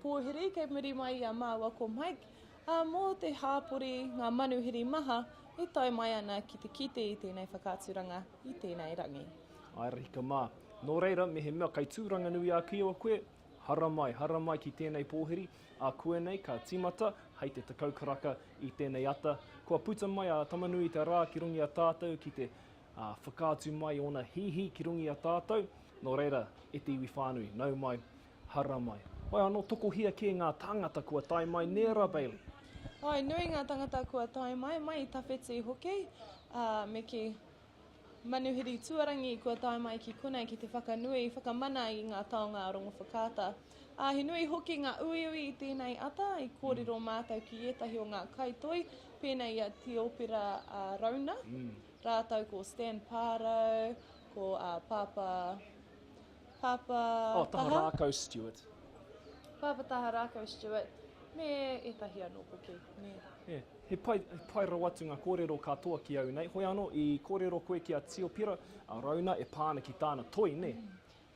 pōhiri kei muri mai a māua ko Mike. Mō te hāpori ngā manuhiri maha, e tai mai ana ki te kite i tēnei whakāturanga i tēnei rangi. Ai rika mā. Nō reira, me he mea kai tūranga nui a ki o koe, hara mai ki tēnei pōhiri, a koe nei ka tīmata, hei te takau karaka i tēnei ata. Kua puta mai a tamanui te rā ki rungi a tātou, ki te whakātu mai o na hihi ki rungi a tātou. Nō reira, e te iwi whānui, nau mai, hara mai. Oi anō toko hia ki ngā tangata kua tai mai nera, Bailey. Ai, nui ngā tangata kua tai mai i tawhiti hoki, me ki manuhiri tuarangi kua tai mai ki konei ki te whakanui, whakamana i ngā taonga rongo whakāta. He nui hoki ngā uiui i tēnei ata, i kōrero mātou ki etahi o ngā kaitoi, pēnei a Te Opera Rauna, rātou ko Stan Parrow, ko Papa Taha Rākau Stewart. Papa Taha Rākau Stewart, me etahi anō hoki. He pai rawatu ngā kōrero katoa ki au nei. Hoi anō, i kōrero koe ki a Te Opera Rauna e pāna ki tāna toi, ne?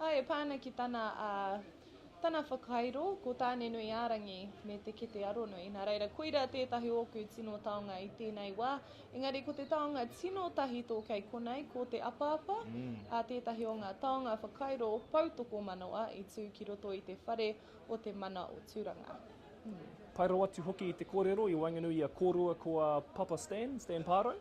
E pāna ki tāna whakairo, ko tāne nui ārangi me te kete aronui. Nā reira, koira tētahi oku tino taonga i tēnei wā. Engari, ko te taonga tino tahi tō kei konei, ko te apapa, tētahi o ngā taonga whakairo pautoko manawa i tū ki roto i te whare o te mana o tūranga. Pai rawatu hoki i te kōrero, i wanganui a kōrua ko a Papa Stan Parrow.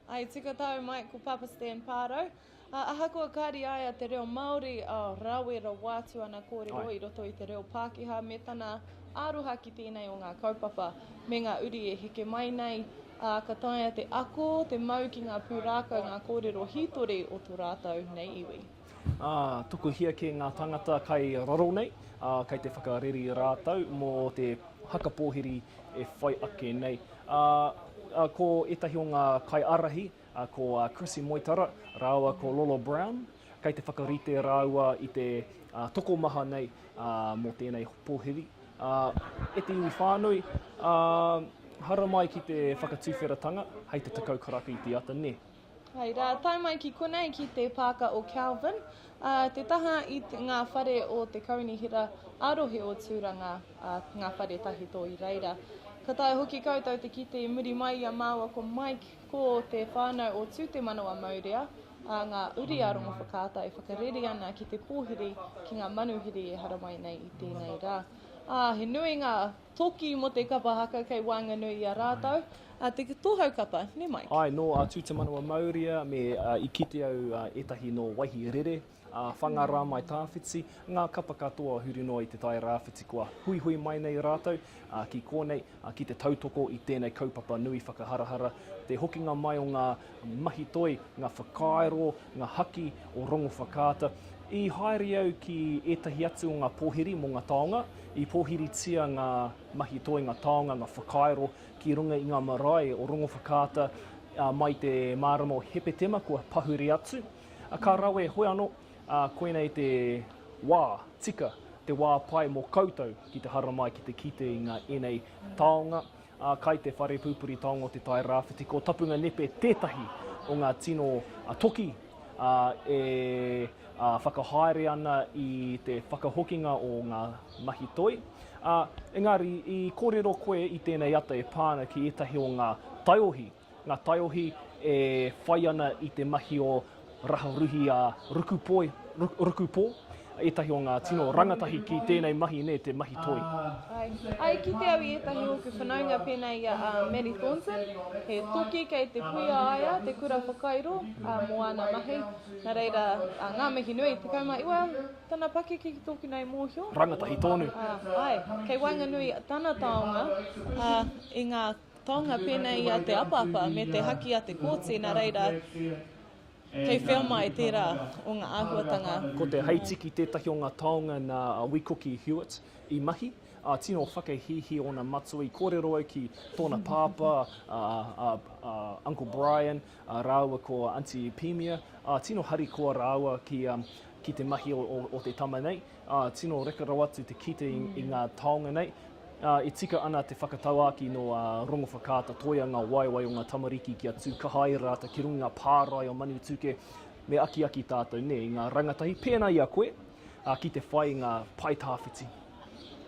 Ai, tika tau mai ko Papa Stan Parrow. Aha kua kāri ai a te reo Māori, rawera wātu ana kōrero i roto i te reo Pākehā, me tana āroha ki tēnei o ngā kaupapa, me ngā uri e heke mai nei, ka taia te ako, te mau ki ngā pūrākau, ngā kōrero hitori o tō rātou nei iwi. Tuku hia ki ngā tangata kai raro nei, kai te whakariri rātou, mō te hakapōhiri e whai ake nei. Ko etahi o ngā kai arahi, ko Chrissy Moitara, rāua ko Lolo Brown, kai te whakarite rāua i te toko maha nei mō tēnei pōhiri. E te iwi whānui, hara mai ki te whakatūwheratanga, hei te takau karaka i te ata, ne? Hei, tai mai ki konei ki te pāka o Calvin, te taha i ngā whare o te kaunihira arohe o tūranga, ngā whare tahi tō i reira. Ka tae hoki koutou te kite i muri mai a māua ko Mike ko te whānau o tūte manawa Maurea, ngā uri arongo whakāta e whakarere ana ki te pōhiri ki ngā manuhiri e hara mai nei i tēnei rā. He nui ngā toki mo te kapa haka kei Wanganui a rātou, te tōhau kapa, ne Mike? Ai, no tūte manawa Maurea me i kite au etahi no waihi rere, whangara mai tāwhiti, ngā kapa katoa huri noa i te tai rāwhiti kua hui mai nei rātou, ki kōnei, ki te tautoko i tēnei kaupapa nui whakaharahara, te hokinga mai o ngā mahi toi, ngā whakairo, ngā haki o rongo whakāta. I haere au ki etahi atu o ngā pōhiri mo ngā taonga, i pōhiri tia ngā mahi toi, ngā taonga, ngā whakairo, ki runga i ngā marae o rongo whakāta, mai te mārama o hepetema kua pahuri atu. Ka rawe, hoi anō, koenei te wā, tika, te wā pai mō koutou ki te hara mai ki te kite i ngā enei taonga, kai te whare pūpuri taonga o te tai rāwhiti, ko tapunga nepe tētahi o ngā tino toki e whakahaere ana i te whakahokinga o ngā mahi toi. Engari, i kōrero koe i tēnei ata e pāna ki etahi o ngā taiohi. Ngā taiohi e whai ana i te mahi o raharuhi a Rukupō, etahi o ngā tino rangatahi ki tēnei mahi ne, te mahi toi. Ai, ki te au i etahi oku whanaunga pēnei a Mary Thornton, he toki kei te puia aia, te kura whakairo, mō ana mahi. Nā reira, ngā mihi nui, te kauma, iwa, tana pake ki toki nei mōhio? Rangatahi tonu. Ai, kei Wanganui, tana taonga, i ngā taonga pēnei a te apapa, me te haki a te kōti, nā reira, kei whia mai tērā o ngā āhuatanga. Ko te heitiki tētahi o ngā taonga nā Wikoki Hewitt i mahi, tino whakahihi o ngā matua i kōrero au ki tōna pāpā, Uncle Brian, rāua ko Auntie Pemia, tino hari kua rāua ki te mahi o te tama nei, tino reka rawatu te kite i ngā taonga nei, e tika ana te whakatauaki no rongo whakāta toia ngā waiwai o ngā tamariki ki a tū kahai rāta ki runga ngā pārai o Manituke me aki tātou ne, i ngā rangatahi pēnā i a koe ki te whai ngā pai tāwhiti.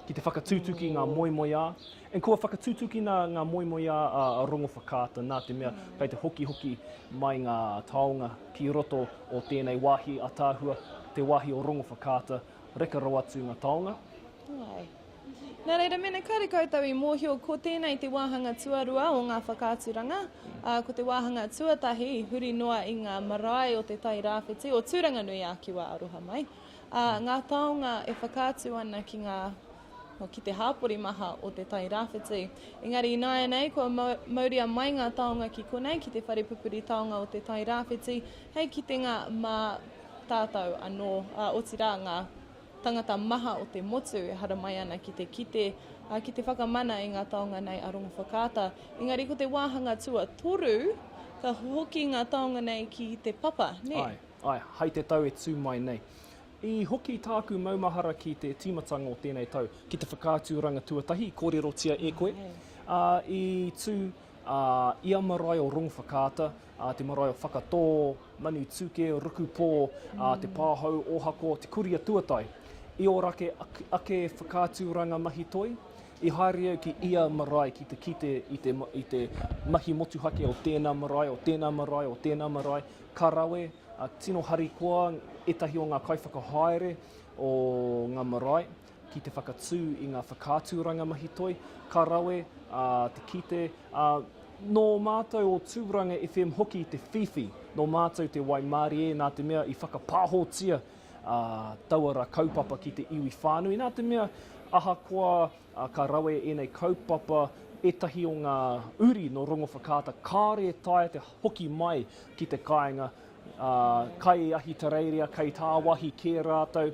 ki te whakatūtuki ngā moimoia. And kua whakatūtuki ngā moimoia a rongo whakaata, nā te mea kei te hoki mai ngā taonga ki roto o tēnei wāhi atāhua, te wāhi o rongo whakaata, reka rau atu ngā taonga. Ai. Nā reira, mena kare koutou I mōhio ko tēnei te wāhanga tuarua o ngā whakāturanga, ko te wāhanga tuatahi, huri noa I ngā marae o te tai rāwhiti, o tūranga nui a ki wā aroha mai. Ngā taonga e whakātu ana ki te hāpori maha o te tai rāwhiti. Engari nāia nei, kua mauria mai ngā taonga ki konei, ki te wharepupuri taonga o te tai rāwhiti, hei ki te ngā mā tātou anō, otira ngā tangata maha o te motu e hara mai ana ki te whakamana I ngā taonga nei a rongo whakaata. Engari ko te wāhanga tua toru, ka hoki ngā taonga nei ki te papa, ne? Ai, hei te tau e tū mai nei. I hoki tāku maumahara ki te tīmatanga o tēnei tau, ki te whakāturanga tuatahi, kōrerotia e koe. I tū ia marae o rongo whakaata, te marae o whakatō, manu tūke, rukupō, te pāhau, ohako, te kuria tuatai. I o rake ake whakāturanga mahi toi, I haere au ki ia marae ki te kite I te mahi motuhake o tēnā marae, o tēnā marae, o tēnā marae, ka rawe, tino harikoa, etahi o ngā kaiwhakahaere o ngā marae, ki te whakatū I ngā whakāturanga mahi toi, ka rawe, te kite, no mātou o tūranga FM hoki te whiwhi, no mātou te Waimarie, nā te mea I whakapāhotia tauara kaupapa ki te iwi whānui. Nā te mea ahakoa ka rawe enei kaupapa etahi o ngā uri no rongo whakaata, kāre tae te hoki mai ki te kāinga, kai ahi tareiria, kai tāwahi kē rātou.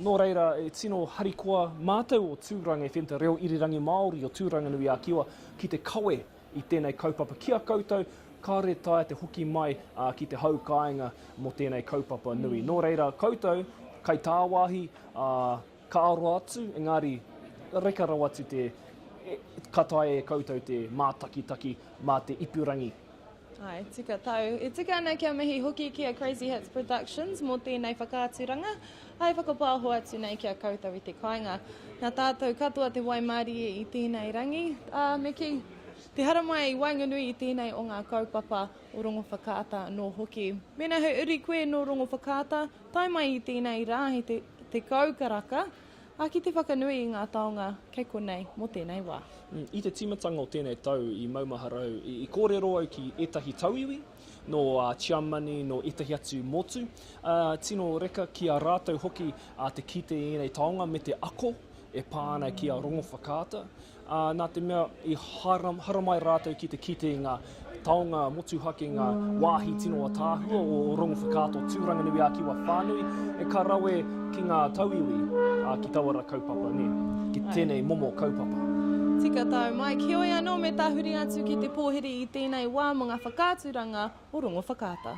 Nō reira, e tino harikoa mātou o tūranga FM, te reo irirangi Māori o tūranga nui a kiwa, ki te kawe I tēnei kaupapa. Kia koutou, kāre tae te hoki mai ki te hau kāinga mo tēnei kaupapa nui. Nō reira, koutou, kai tāwahi, ka aro atu, engari, reka rau atu katae e koutou te mātakitaki mā te ipurangi. Ai, tika tau. E tika ana kia mihi hoki ki a Crazy Hits Productions mō tēnei whakāturanga. Ai whakapāho atu nei kia koutou I te kāinga. Nā tātou katoa te Waimarie I tēnei rangi. Me ki te hara mai I Wainganui I tēnei o ngā kaupapa o rongo whakaata nō hoki. Mena hei uri koe nō rongo whakaata, tai mai I tēnei rā he te kaukaraka, ki te whakanui I ngā taonga kei konei mō tēnei wā. I te timatanga o tēnei tau I maumaharau, I kōrero au ki etahi tauiwi, no Tiamani, no etahi atu motu. Tino reka ki a rātou hoki te kite I nei taonga me te ako, e pāna ki a rongo whakaata. Nā te mea I haramai rātou ki te kite I ngā taonga motuhake ngā wāhi tino a tāhua o rongo whakaata o tūranga nui a kiwa whānui, e ka rawe ki ngā tauiwi ki tauara kaupapa, ne? Ki tēnei momo kaupapa. Tika tau mai, ki oi anō me tahuri atu ki te pōhiri I tēnei wā mo ngā whakāturanga o rongo whakaata.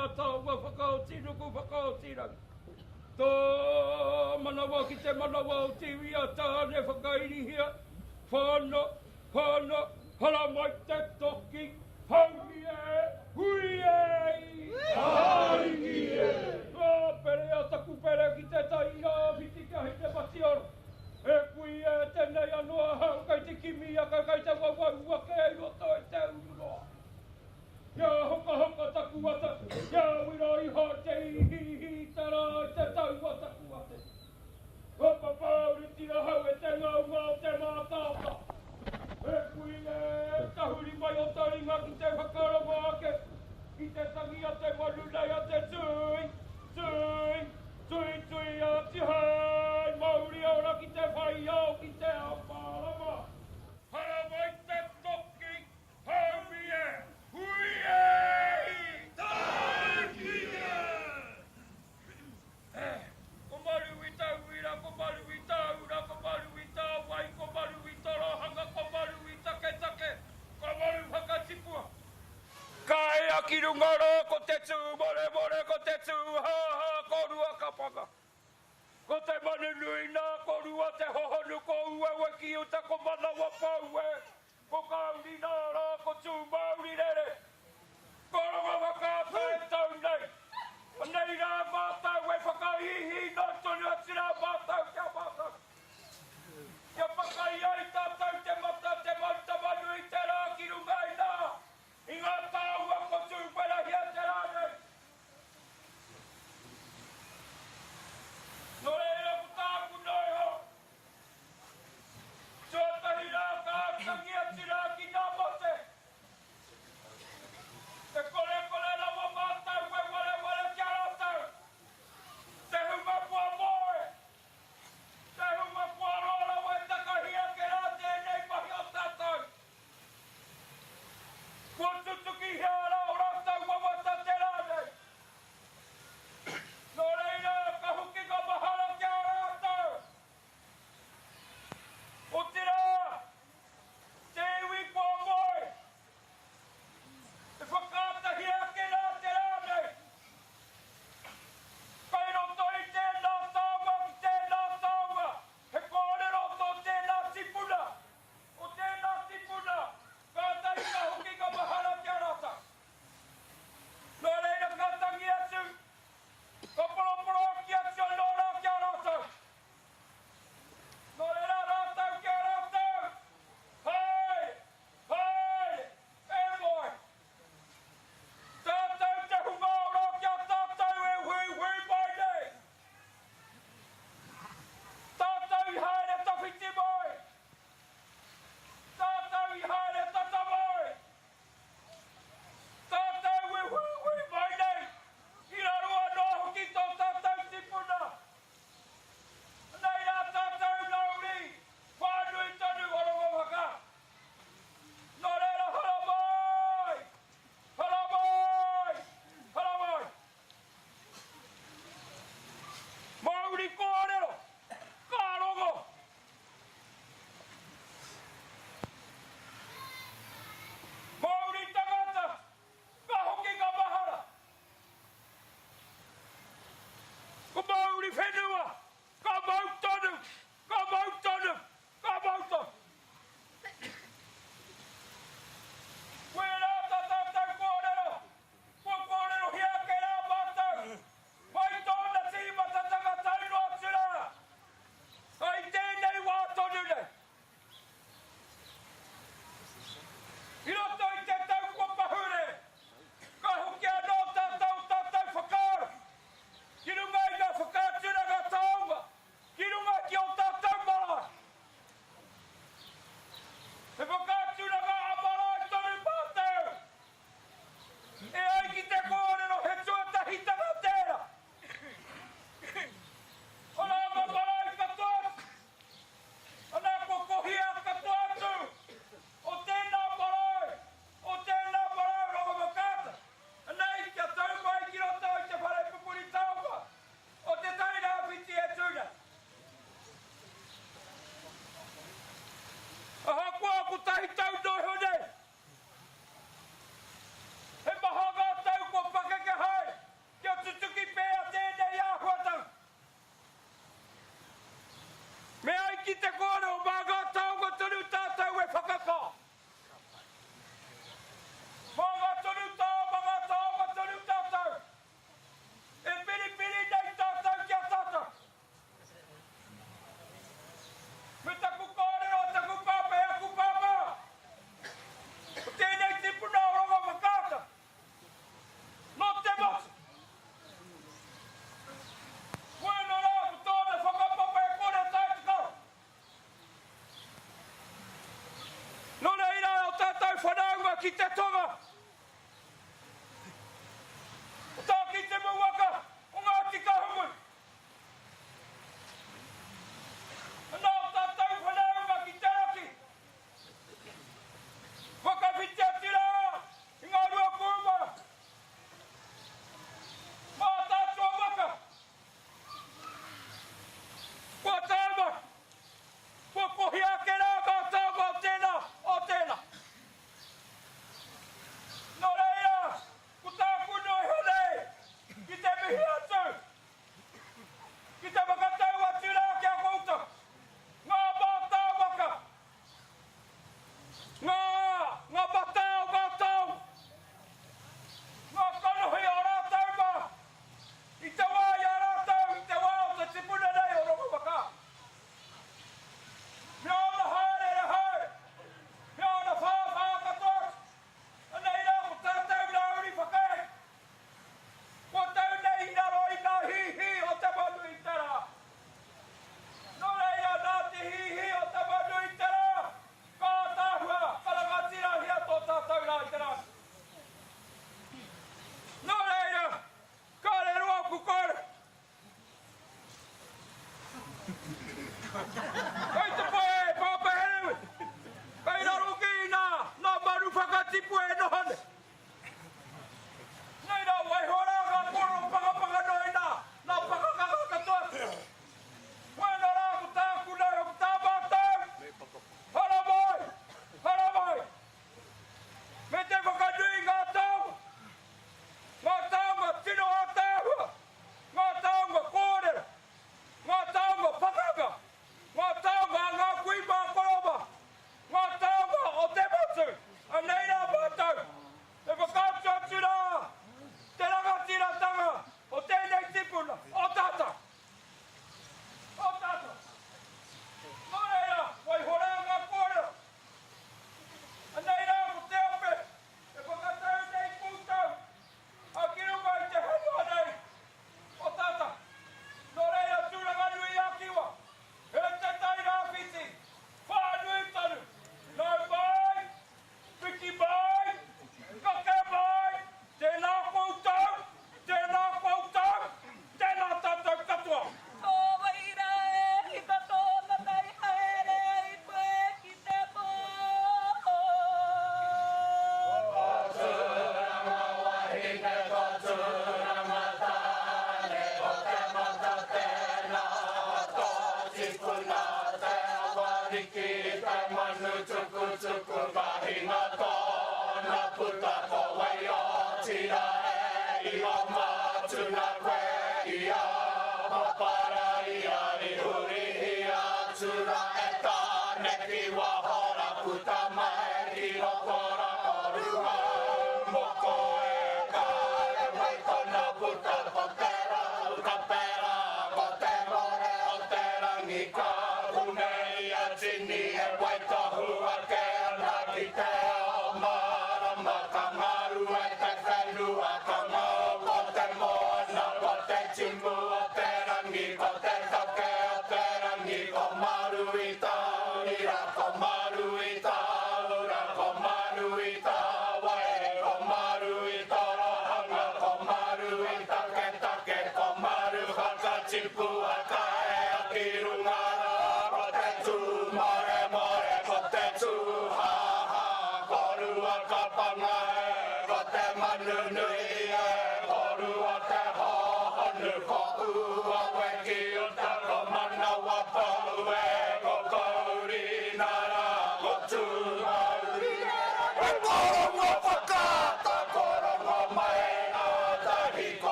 tātou wa whakaotino ku whakaotirang. Tō manawa ki te manawa o te wia tāne whakairihia. Whāna, whāna, hala mai te toki. Haungi e, hui e! Haungi e! Pere a taku pere ki te tai a whiti ka hei te pati ora. E kui e tēnei anoa hau kai te kimi a kai te wawau a ke roto e te uroa. Ia hoka hoka taku ata, ia wira iha te ihi tara te tau a taku ate. Hopa pauri tira hau e te ngau ngau te mātata. E kui e tahuri mai o taringa ki te whakaronga ake, ki te tangi a te marunei a te tui, tui, tui tui a te hai, mauri ora ki te whai au ki te aoparama. Hara mai te toki, haumi e, hui e, tāki e! Ko maru i tau ira, ko maru i tau ura, ko maru i tau wai, ko maru i torohanga, ko maru i take take, ko maru whakatipua. Kai aki rungaro, ko te tū more more, ko te tū ha ha, ko rua ka paka. Ko te manu nui nā, ko rua te hohonu, ko ue weki uta, ko manawa paue. Ko kauri nā rā, ko tū mauri rere. Ko ronga whakāta e tau nei. Nei rā mātau e whakaihi nā tonu atira mātau kia mātau. Kia whakai ai tātou te mata te mauta manu i te rā ki rungai nā. I ngā tāua ko tūpera hia te rā nei. No reira ku tāku noi ho. Tuatahi rā ka akangi atira ki nā mote. ki te tonga. Tā ki te mawaka o ngā tika hungui. Nā tātou whanaunga ki te aki. Whakawhitia tira i ngā rua kūmara. Mā tātua waka. Kua tāma. Kua kohi ake rā kātau o tēnā o tēnā. Nō reira, ko tā kunoi hone, ki te mihi atu. Ki te whakatau atu rā kia kouta. Ngā mātau waka. Ngā mātau mātau. Ngā kanohi o rātau mā. I te wā i a rātau, i te wā o te tipuna nei o rongo waka. Mea ona haere hau. Mea ona whāwhā katoa. Anei rā, ko tātou nā uri whakai. Ko tau nei naro i nā hihi o te manu i te rā. Nō reira nā te hihi o te manu i te rā. Kā tāhua, karangatira hia tō tātou nā i te rā. Nō reira, kā re roa kukore. Kei te poe, pāpa herewe. Kei raro ki nā manu whakatipu e nohane. Nei nā waihora ngā koro pangapanga noi nā pakakaka katoa. Wēna rā ko tāku nei o tā mātau. Hara mai, hara mai. Me te whakanui ngā tāua. Ngā tāua tino a tāua. Ngā tāua kōrera. Ngā tāua pakanga. Ngā tāua ngā kui mā koroma. Ngā tāua o te matu. Anei nā mātau. E whakātua atu rā. Te rangatira tanga. O tēnei tipuna. O tāta. O tāta. Nō reira, wai hora ngā kōrera. Anei rā ko te ope. E whakatau nei pūtau. A kiru mai te hanua nei. O tāta. Nō reira tūranga nui a kiwa. E te tai rā whiti. Whānui tanu. Nau mai. Whiki mai. Kake mai. Tēnā koutou. Tēnā koutou. Tēnā tātou katoa. Tō waira e hika tōna kai haere i koe ki te pō.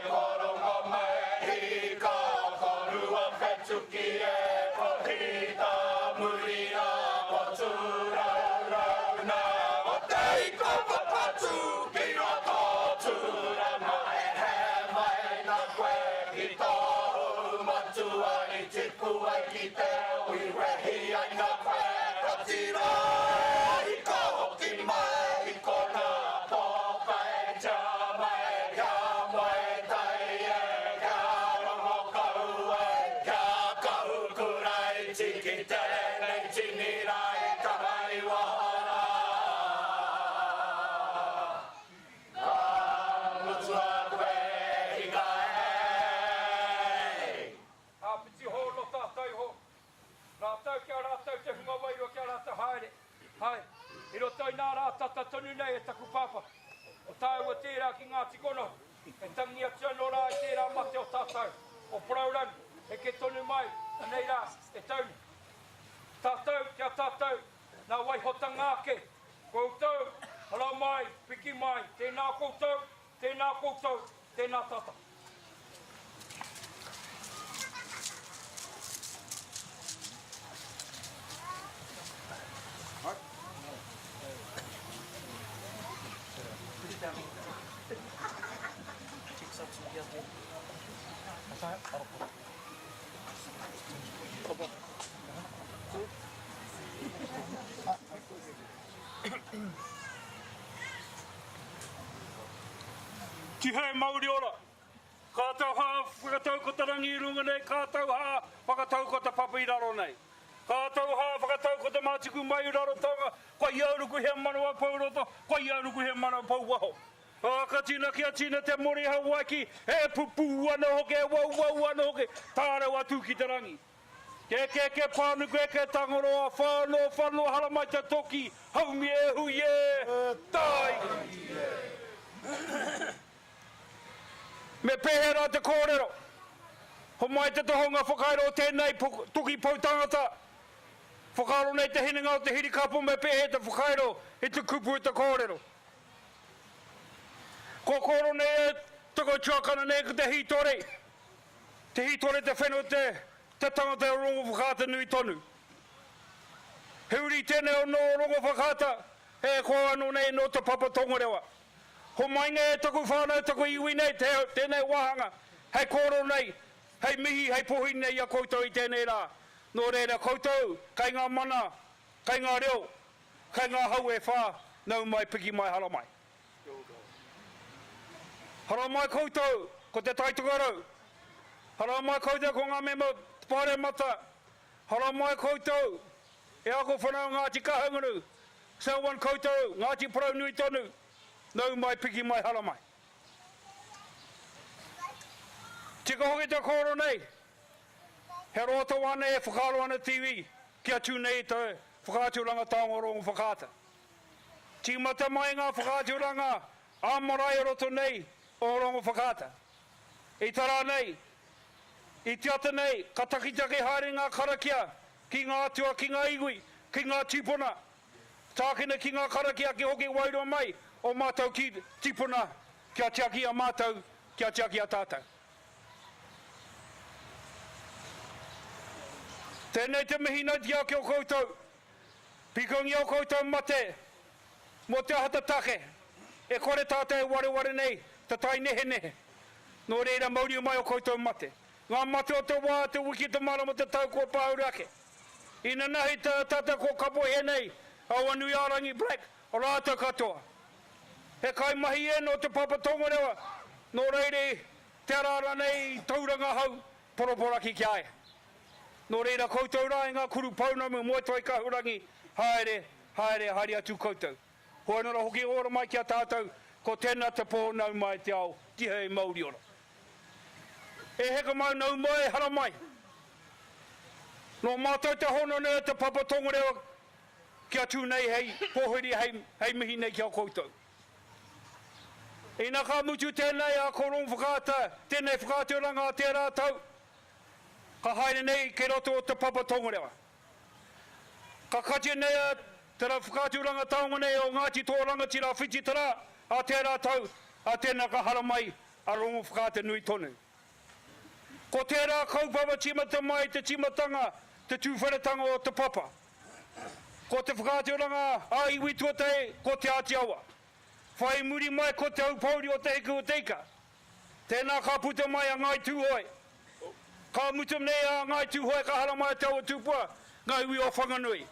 Korong ki ngā tikono. E tangi atua no rā e tērā mate o tātou. O Prauran, e ke tonu mai, anei rā, e tauni. Tātou, kia tātou, nā waihotanga ake. Koutou, hala mai, piki mai, tēnā koutou, tēnā koutou, tēnā tata. Tihei Māori ora, kātau hā whakatau ko tarangi I runga nei, kātau hā whakatau ko ta papa I raro nei. Kātau hā whakatau ko ta mātiku mai I raro tonga, kua iauruku he manawa pau roto, kua iauruku he manawa pau waho. Ka tina kia tina te mori Hawaiki, he pupu ana hoke, wau ana hoke, tāre watu ki te rangi. Ke pānu koe ke tangoroa, whāno hala mai te toki, haumi e hui e, tai! Me pehera te kōrero, ho mai te tohonga whakairo tēnei tuki pau tangata, whakaaro nei te hinanga o te hirikapu me pehe te whakairo I te kupu I te kōrero. Ko koro nei e tako tuakana nei ko te hitore te whenua te tangata o rongo whakata nui tonu. Heuri tēnei o no rongo whakata, e ko anu nei no te papa tongarewa. Ho mainga e tako whānau, tako iwi nei, tēnei wahanga, hei koro nei, hei mihi, hei pohi nei a koutou I tēnei rā. Nō reira koutou, kai ngā mana, kai ngā reo, kai ngā hau e whā, nau mai piki mai hala mai. Hara mai koutou, ko te taitukarau. Hara mai koutou ko ngā mema pāre mata. Hara mai koutou, e ako whanau Ngāti Kahungunu. Sauan koutou, Ngāti Parau Nui Tonu. Nau mai piki mai hala mai. Tika hoki te koro nei. He roto wane e whakaro ana TV. Kia tū nei te whakāturanga tāonga rongo whakāta. Tīmata mai ngā whakāturanga, āmarai roto nei, o rongo whakāta. I tara nei, I tiata nei, ka takitake haere ngā karakia, ki ngā atua, ki ngā iwi, ki ngā tipuna. Tākina ki ngā karakia ki hoki wairua mai, o mātou ki tipuna, kia tiaki a mātou, kia tiaki a tātou. Tēnei te mihina ti ake o koutou, pikongi o koutou mate, mo te hata take, e kore tātou ware nei, te tai nehe. Nō reira mauri mai o koutou mate. Ngā mate o te wā, te wiki te mara mo te tau ko pāurake. Ina nahi te tata ko kapo he nei, au anui arangi black, o rātou katoa. He kai mahi e no te papa tongarewa, nō reire te arara nei tauranga hau, poroporaki ki ae. Nō reira koutou rā ngā kuru paunamu mo toi kahurangi, haere atu koutou. Hoa nora hoki ora mai kia tātou, ko tēnā te pō nau mai te ao, tihei Māori ora. E heka mau nau mai, hara mai. Nō mātou te hono nei te papa tongarewa, kia tū nei hei pōhiri hei mihi nei kia koutou. Ina ka mutu tēnei a korong whakata, tēnei whakaturanga a tērā tau, ka haere nei ke roto o te papa tongarewa. Ka kati nei a tera whakaturanga taonga nei o Ngāti Tōranga tira whiti tara a tērā tau, a tēnā ka hara mai a rongo whakata nui tonu. Ko tērā kaupapa timata mai te timatanga, te tūwharetanga o te papa. Ko te whakaturanga a iwi tuatei, ko te atiawa. Whai muri mai ko te aupauri o te heku o teika. Tēnā ka puta mai a ngai tūhoi. Ka mutu nei a ngai tūhoi ka hara mai tau o tūpua, ngai ui o whanganui.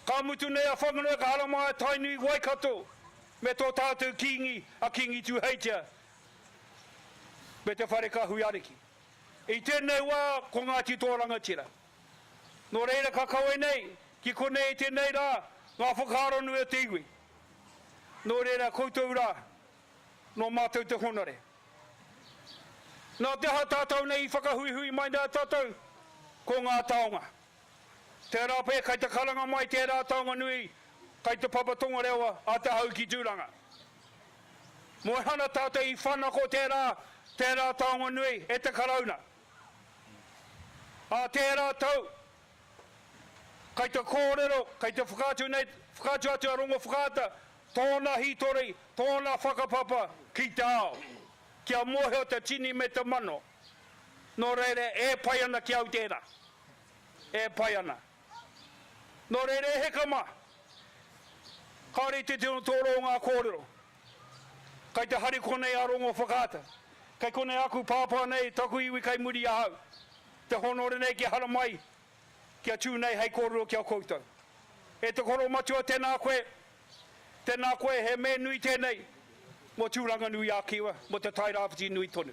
Ka mutu nei a whanganui ka hara mai tainui Waikato, me tō tātou kingi a kingi tū heitia, me te whare ka huiariki. I tēnei wā ko Ngāti Tōranga tira. Nō reira ka kaue nei, ki konei tēnei rā, ngā whakaro nui a te iwi. Nō reira koutou rā, nō mātou te honore. Nā te ha tātou nei I whakahuihui mai nā tātou, ko ngā taonga. Tērā pē kai te karanga mai tērā taonga nui, kai te papa tonga rewa a te hau ki tūranga. Mo hana tātou I whanako tērā taonga nui e te karauna. A tērā tau, kai te kōrero, kai te whakātu atu a rongo whakāta, tōna hitori, tōna whakapapa ki te ao. Kia mohe o te tini me te mano. Nō reire, e pai ana ki au tērā. E pai ana. Nō reire, he kama. Kāre te tino tōro ngā kōrero. Kai te hari konei a rongo whakāta. Kai konei aku pāpā nei, taku iwi kai muri ahau. Te honore nei ki hara mai. Kia tū nei hei kōrero kia koutou. E te koro matua tēnā koe he me nui tēnei. Mo tūranga nui a kiwa, mo te tairāwhiti nui tonu.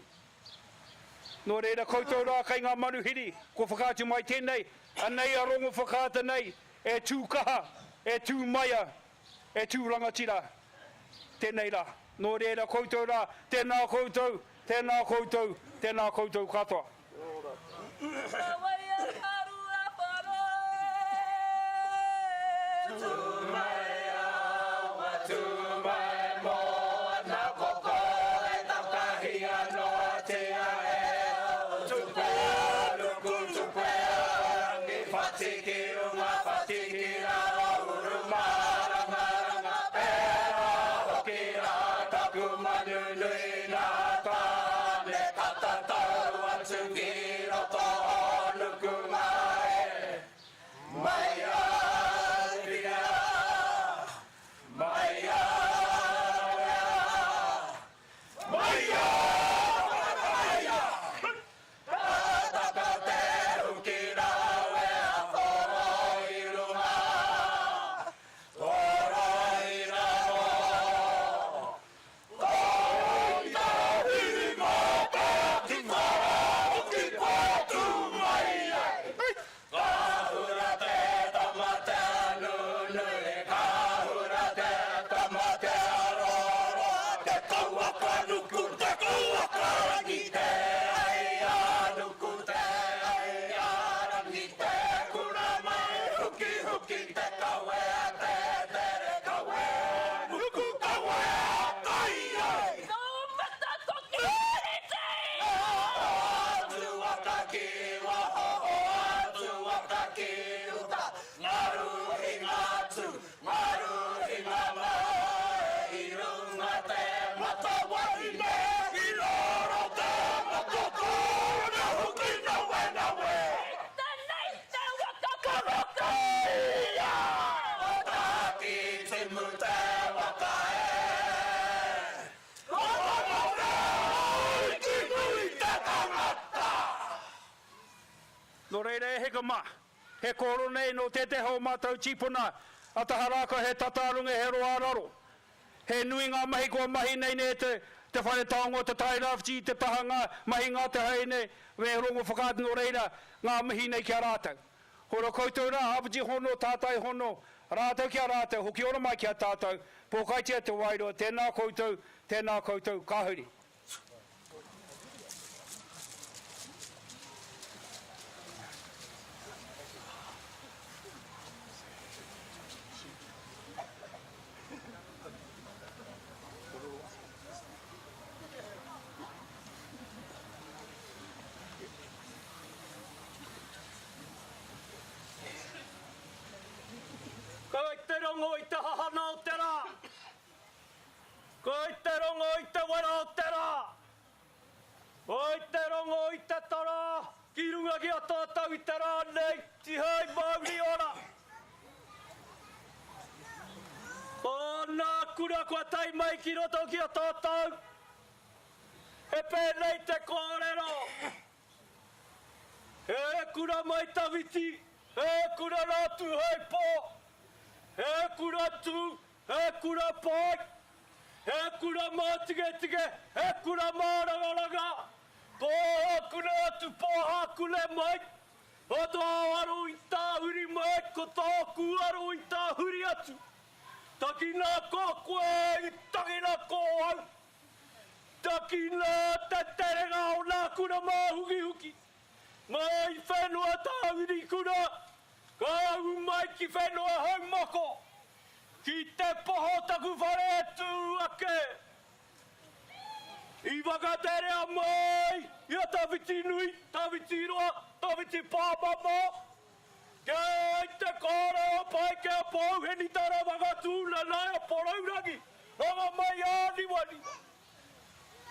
Nō reira koutou rā kai ngā manuhiri, ko whakātu mai tēnei, anei a rongo whakāta nei, e tū kaha, e tū maia, e tū rangatira, tēnei rā. Nō reira koutou rā, tēnā koutou, tēnā koutou, tēnā koutou katoa. Nō reire he ka mā, he koro nei no te hau mātou chipuna, a ta haraka he tatarunga he roa raro. He nui ngā mahi kua mahi nei ne te whare taongo, te tairāwhiti, te tahanga, mahi ngā te hei nei, me rongo whakāti nō reira, ngā mahi nei kia rātau. Hora koutou rā, hapiti hono, tātai hono, rātau kia rātau, hoki ora mai kia tātou, pōkaitia te wairoa, tēnā koutou, kāhuri. Koi te rongo I te hahana o te rā. Koi te rongo I te wera o te rā. Koi te rongo I te tara. Ki runga ki a tātou I te rā nei. Tihai mauri ora. Ona kura kua tai mai ki roto ki a tātou. He pēnei te kōrero. He kura mai tawiti. He kura rātu hei pō. He kura tū, he kura pai, he kura mātige, he kura māranga, pō hakuna atu, pō hakule mai, o tō aru I tā huri mai, ko tōku aru I tā huri atu. Takina ko koe, I takina ko au, takina te terenga o nā kuna māhuki, mai whenua tā huri kuna, ka au mai ki whenua hau mako. Ki te poho taku whare atu ake. I whakatere a mai, ia tawiti nui, tawiti roa, tawiti pāpapa. Kei te kore o pai ke a pau, he ni tara whakatū na nai a poraurangi. Anga mai āni wani.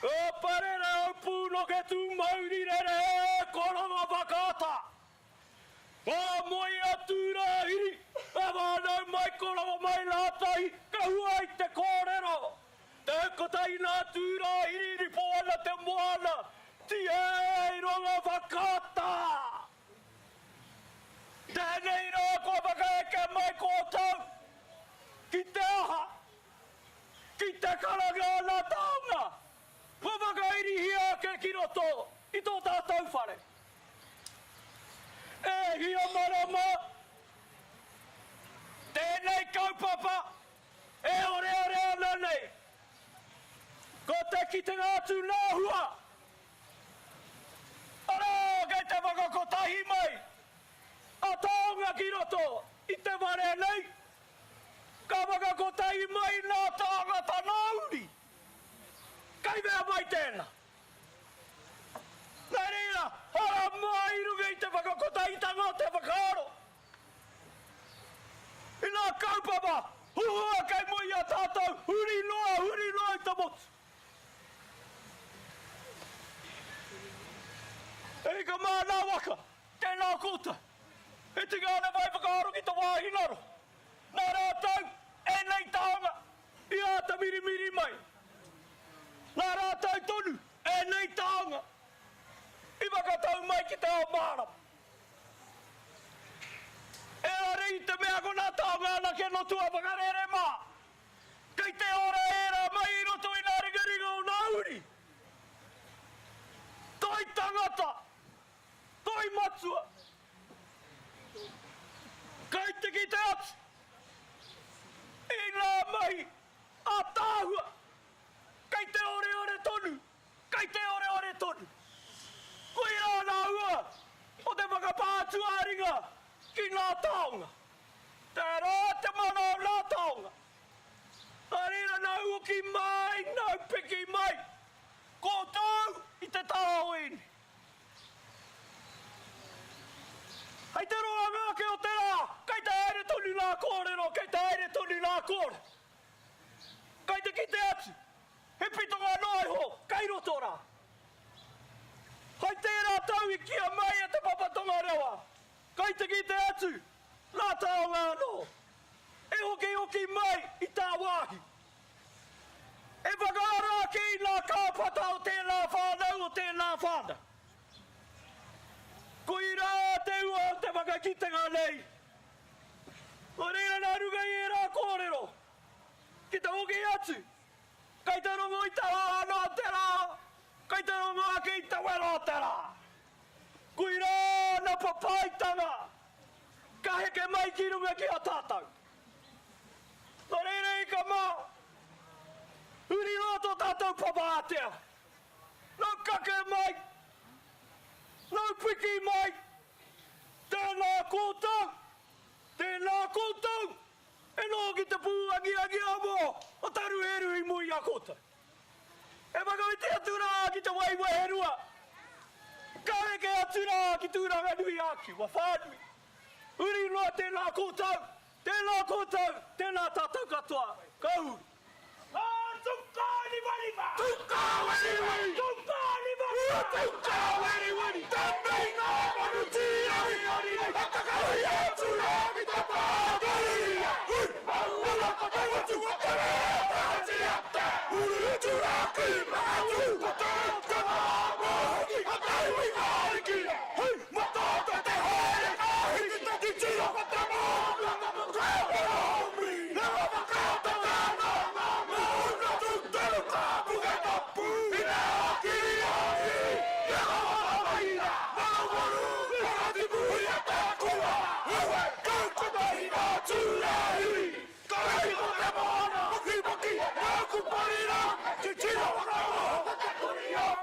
E parere au pūno ke tū mauri rere e koranga whakata. A moi a tūra hiri, a wānau mai koranga mai lātai, ka hua i te kōrero. Te kotai nā tūra hiri ni pōna te moana, ti e ronga whakata. Tēnei rā kua whakaeke mai kōtau, ki te aha, ki te karanga nā taonga. Kua whakairi hia ke kiroto, i tō tātou whare. E hia marama, tēnei kaupapa, e ore ana nei. Ko te ki te ngātu nāhua. Ara, kei te whakakotahi mai. A taonga ki roto, i te ware nei. Ka whakakotahi mai nā taonga tanauri. Kai mea mai tēnā. Nā reira, hara mai runga i te whakakotahi tanga o te whakaaro. I nā kaupapa, huhua kai moi a tātou, huri noa i te motu. Ei ka mā nā waka, tēnā kōta. E te gāna vai whakaaro ki te wāhinaro. Nā rātau, e nei taonga, i āta mirimiri mai. Nā rātau tonu, e nei taonga, i whakatau mai ki te ao māra. E are i te mea ko nā taonga ana ke notua whakarere mā. Kei te ora era mai i roto i nā ringaringa o Nauri. Toi tangata, toi matua. Kei te ki te atu. I nā mai, a tāhua. Kei te ore tonu, kei te ore tonu. Koi rāna ua, o te whakapātu āringa ki nā taonga. Te rā te mana o nā taonga. Arira nā ua ki mai, nā piki mai. Ko tau i te tāoini. Hei te roa ngāke o te rā, kei te aere tonu nā kōrero, kei te aere tonu nā kōre. Kei te ki te atu, he pitonga nai ho, kei roto rā. Hei tērā tau i kia mai a te papatonga rewa, kei te ki te atu, nā taonga anō. E hoki mai i tā wāhi. E whakaara ki nā kāpata o tēnā whānau o tēnā whāna. Koi rā te ua o te whakakitenga nei. O reira nā ruga i e rā kōrero. Ki te hoki atu. Kei te rongo i te hāna o te rā. Kei te rongo ake i te wera o te rā. Koi rā nā papaitanga. Ka heke mai ki runga ki a tātou. O reira i ka mā. Uri roto tātou papa atea. Nau kake mai. Nau piki mai. Tēnā kōtau. Tēnā kōtau. E nō ki te pūangi amo. O taru heru i mui a kōtau. E whakawiti atu rā ki te waiwai herua. Ka heke atu rā ki tūranga nui aki. Wa whānui. Uri noa tēnā kōtau. Tēnā kōtau. Tēnā tātou katoa. Kauru. Tukani wariwa! Tukawariwari! Tukani Tukawariwari! Tambei ngā manuti ari ari! Akakari atu rāki te pākaria! Ui! Maula katawa tuakare! Tāti ata! Uri atu rāki mātu! Patata māmohi! Atai ui māriki! Hui! Matata te haere! Ahiki te titira kata māma! Kawarami! Nama makata kāna! Thank you.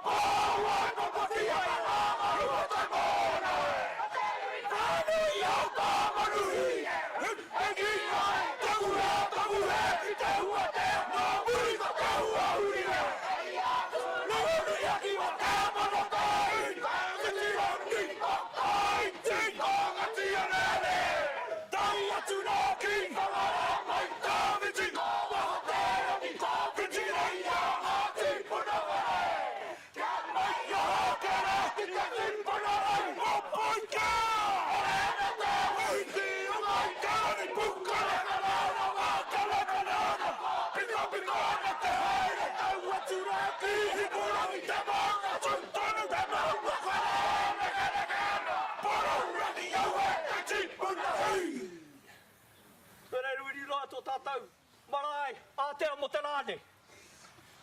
rātou. Marae, Aotea mo te rāne.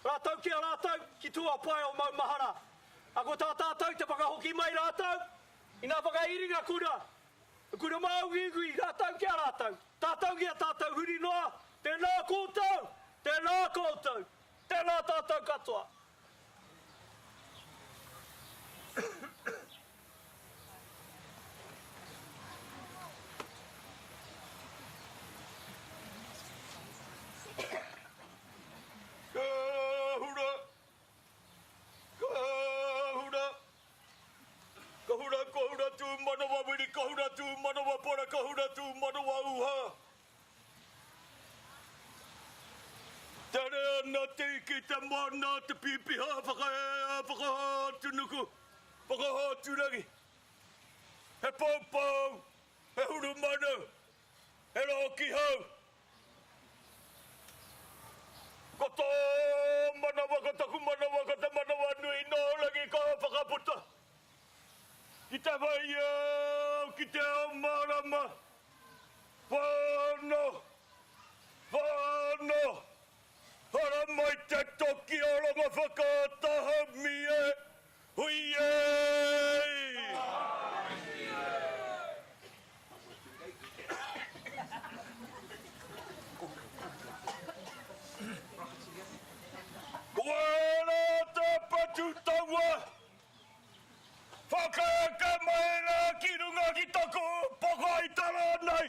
Rātou kia rātou, ki tua pai o maumahara. Ako tā tātou te whakahoki mai rātou. Ina whakairinga kuna. Kuna maungigui rātou kia rātou. Tātou kia tātou huri noa. Tēnā koutou. Tēnā koutou. Tēnā tātou katoa. Kahura tu manawa wiri, kahura tu manawa pora, kahura tu manawa uha. Tere ana te ki te mana te pipiha, whakahotu nuku, whakahotu rangi. He pōpō, he huru mana, he roki hau. Ko tō manawa, ko taku manawa, ko te manawa nui nō rangi ka whakaputa. Ki te vai au, ki te o marama. Whāno, whāno. Hara mai te toki o ronga whakataha mi e. Hui e! Koera te patutawa. Whakaaka mai rā ki runga ki tako poko i tara nei.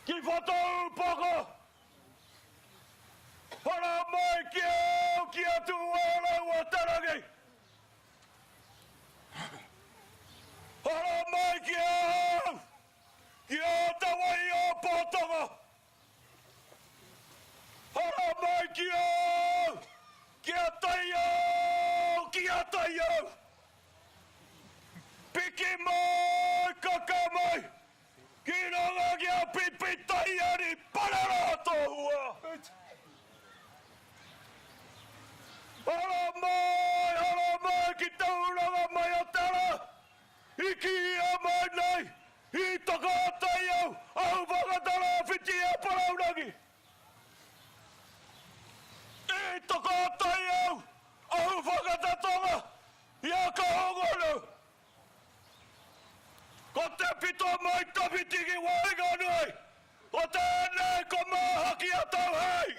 Ki whatau poko. Hara mai ki au ki atu ārau a tarangi. Hara mai ki au ki a tawai o pōtanga. Hara mai ki au ki a tai au ki a tai au. Piki mai kaka mai. Ki ranga ki a pipi tai ari pararato hua. Hala mai ki tauranga mai o tara. Iki a mai nei. I toka tai au. Au whakatara whiti a paraurangi. I toka tai au. Au whakatatonga. Ia ka hongonu. Ko te pito mai tawhitiki wainga nei. O tēnei ko mahaki a tau hei.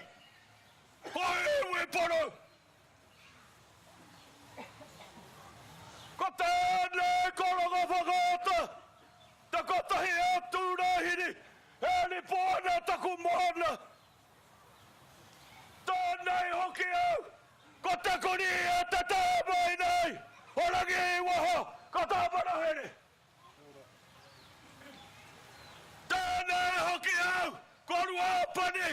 Ko iwi pono. Ko tēnei koronga whakaata. Ta kotahi atu rāhiri. Eni pōna taku moana. Tēnei hoki au. Ko te koni e te tāmai nei. Orangi i waho. Ko tāmana heri. Tēnei hoki au. Ko ruapani.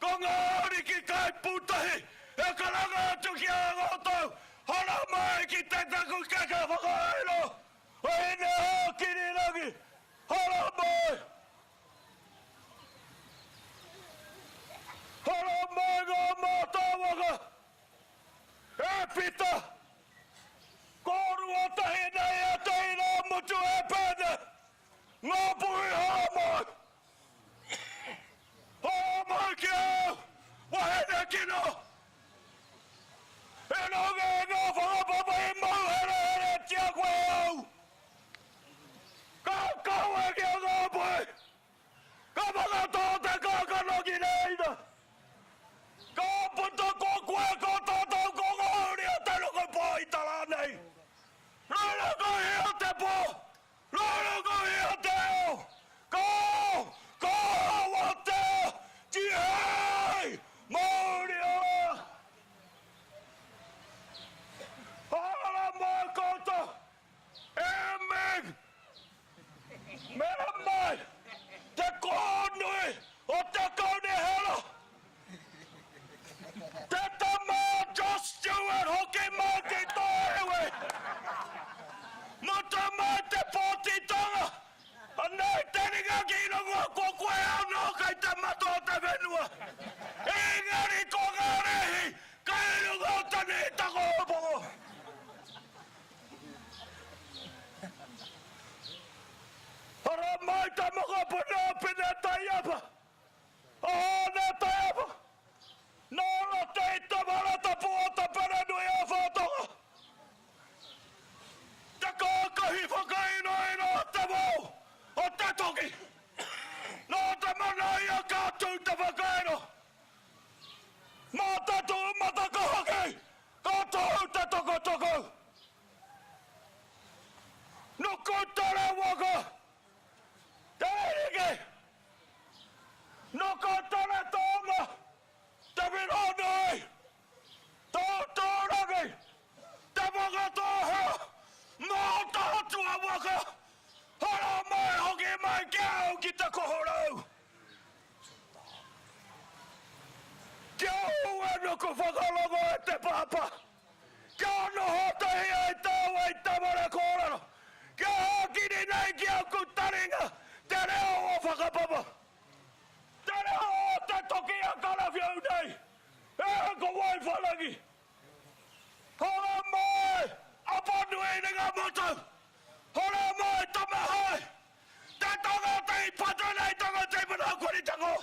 Ko ngāri ki kai putahi. E karanga atu ki a ngotau. Hara mai ki te taku kaka whakaero. O ine hoki ni rangi. Hara mai. Hara mai ngā mātāwaka. E pita. Kōrua tahi nei a teina mutu e pēne. Ngā pui hara mai. Hara mai ki au. Wahene kino. E nonga e ngā whakapapa i mau here tia koe au. Ka kaue ki a ngā pui. Ka whakatō te kākanoki neina. Ka puta ko koe ko tātou ko ngāuri a te roko pō i tala nei. Rara ko hia te pō. Rara ko hia te o. Ko hawa te. Ti hei. Mauri o. ku whakalongo e te papa. Kia ono hota hia i tau ei tamara kōrero. Kia hākiri nei ki au ku taringa. Te reo o whakapapa. Te reo o te toki a karawhiau nei. E ko wai whanagi. Hora mai. Apanu e ngā motu. Hora mai tamahai. Te tonga te i pata nei tonga te mana kuri tako.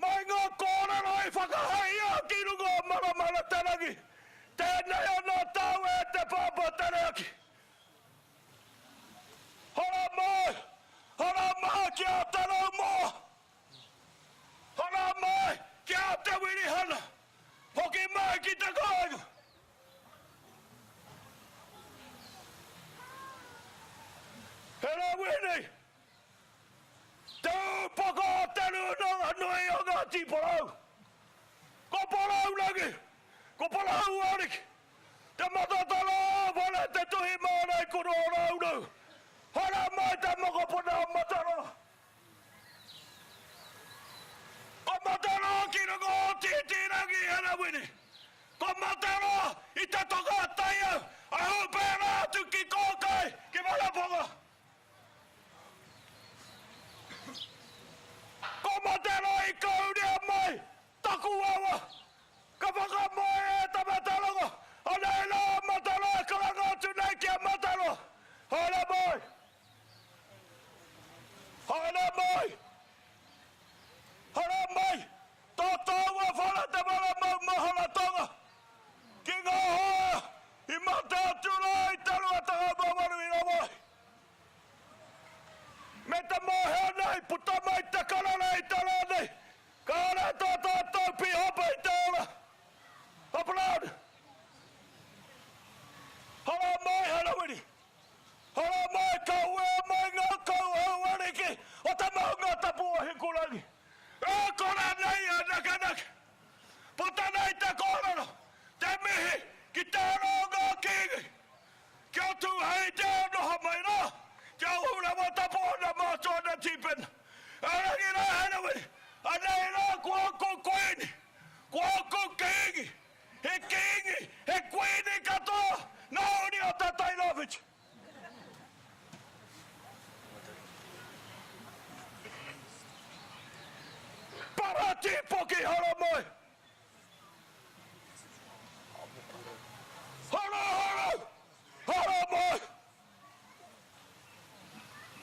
Mai ngā kōrero i whakahai a ki rungo maramara tarangi. Tēnei anō tau e te papa tarangi. Hora mai ki a tarau moa. Hora mai ki a te wirihana. Hoki mai ki te kāinga. Hera wini. Te upaka o te runanga nui o ngā tiparau. Ko parau nagi. Ko parau ariki. Te matatala wale te tuhi mānei kuro o raunau. Hara mai te mokopuna o matara. Ko matara ki rungo o tirangi hera wini. Ko matara i te toka taia. Ai hupera atu ki kōkai ki Malaponga. Ko matara i kaurea mai, taku awa. Ka whakamai e ta matalonga. Anei la matara e karanga atu nei ki a matara. Haere mai. Haere mai. Haere mai. Tō taua whana te mara mau mahana tonga. Ki ngā hoa. I mata atu rai taru ataka mamaru i rawai. Me te mohea nei, puta mai te kara nei tara nei. Kāre tō tātou pi hopa i te ora. Apalaud. Hara mai hara wini. Hara mai kau ea mai ngā kau hau ariki. O te maunga tapu o hikurangi. E kora nei a nakanak. Puta nei te kōrero. Te mihi ki te ronga kingi. Kia tu hei te anoha mai rā. Kia hura wa tapu ona mātua na tipen. Arangi rā hana wini. Anei rā kuako koini. Kuako kingi. He kingi. He koini katoa. Naoni o Tatainovich. Parati poki hara mai. Hara mai.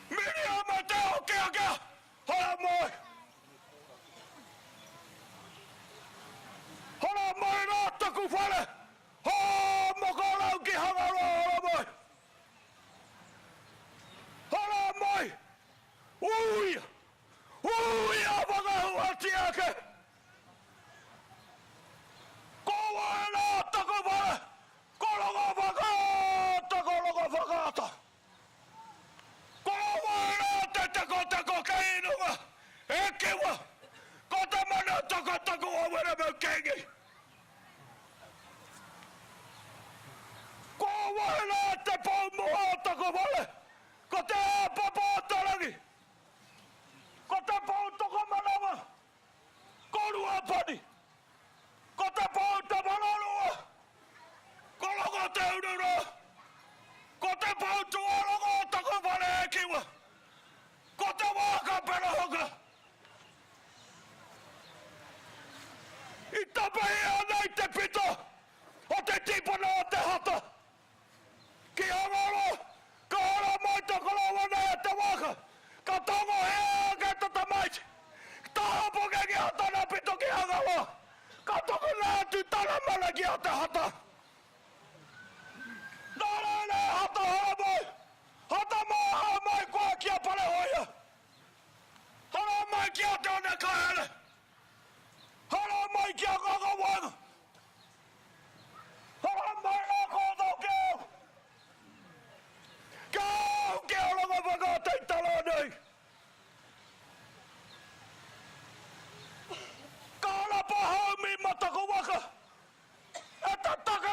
Mini ama te hoki akea. Hara mai. Hara mai rā taku whare. Ho mokorau ki hangaro hara mai. Hara mai. Uia. Uia whakahu ati ake. Ko wae rā taku whare. Kolongo whakaata, kolongo whakaata. Ko wae rā te tako kei inunga. E kiwa. Ko te mana tako o wera mau kengi. Ko wae rā te pau moa tako wale. Ko te papa tarangi. Ko te pau toko manawa. Ko rua pani. Ko te pau te manarua. Ko longo te urura. Ko te pau tuarongo tako wale e kiwa. Ko te waka perahoka. I tapahia nei te pito. O te tipana o te hata. Ki hangaro. Ka hara mai te kolowa nei e te waka. Ka tongo hea ke tata maiti. Ta hapoke ki hata na pito ki hangaro. Ka toko nātu tana mana ki a te hata. Nara nei hata hara mai. Hata mai kua ki a pare hoia. Hara mai ki a te one kahere. Hara mai ki a kakawanga. Hara mai a koto keo. Keo longa whakata i tala nei. Ka rapa haumi matako waka. E ta taka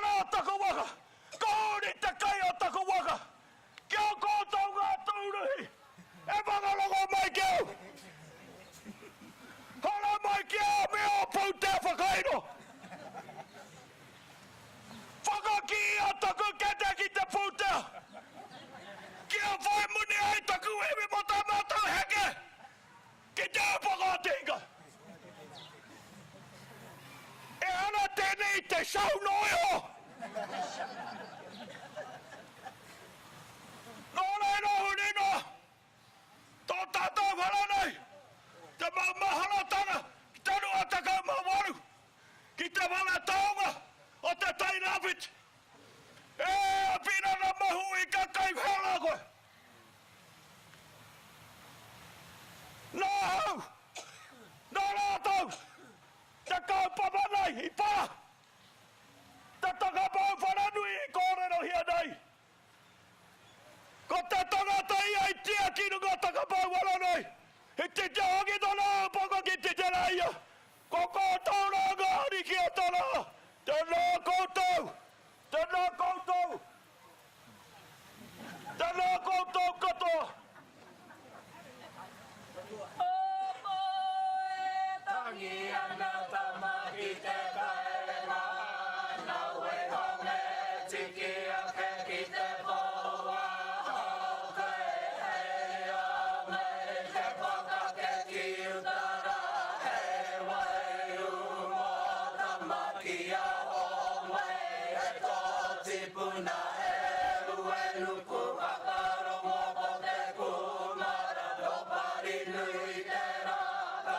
te saunoio! No no hunino! Tō tātou wharanei! Te maharatanga! Ki te rua taka mawaru! Ki te wala taonga! O te tairapit! E pina na mahu I kakai whala koe! Nā hau! Nā rātou! Te kaupapa nei I pā! Te takapau wharanui I kōrero hia nei! Ko te tangata ia I tia kinunga takapau wharanui! I te te hongi tona poko ki te te reia! Ko koutou nā ngāri ki a tona! Tēnā koutou! Tēnā koutou! Tēnā koutou katoa! Opo e tangi ana tama ki te kaerenga Nau e honge tiki ake ki te poa Hauke hei a mei te whakake ki utara He wai umo tama ki a honge E tō tipuna e nuku whakarongo po te kumara Nobody nui te raka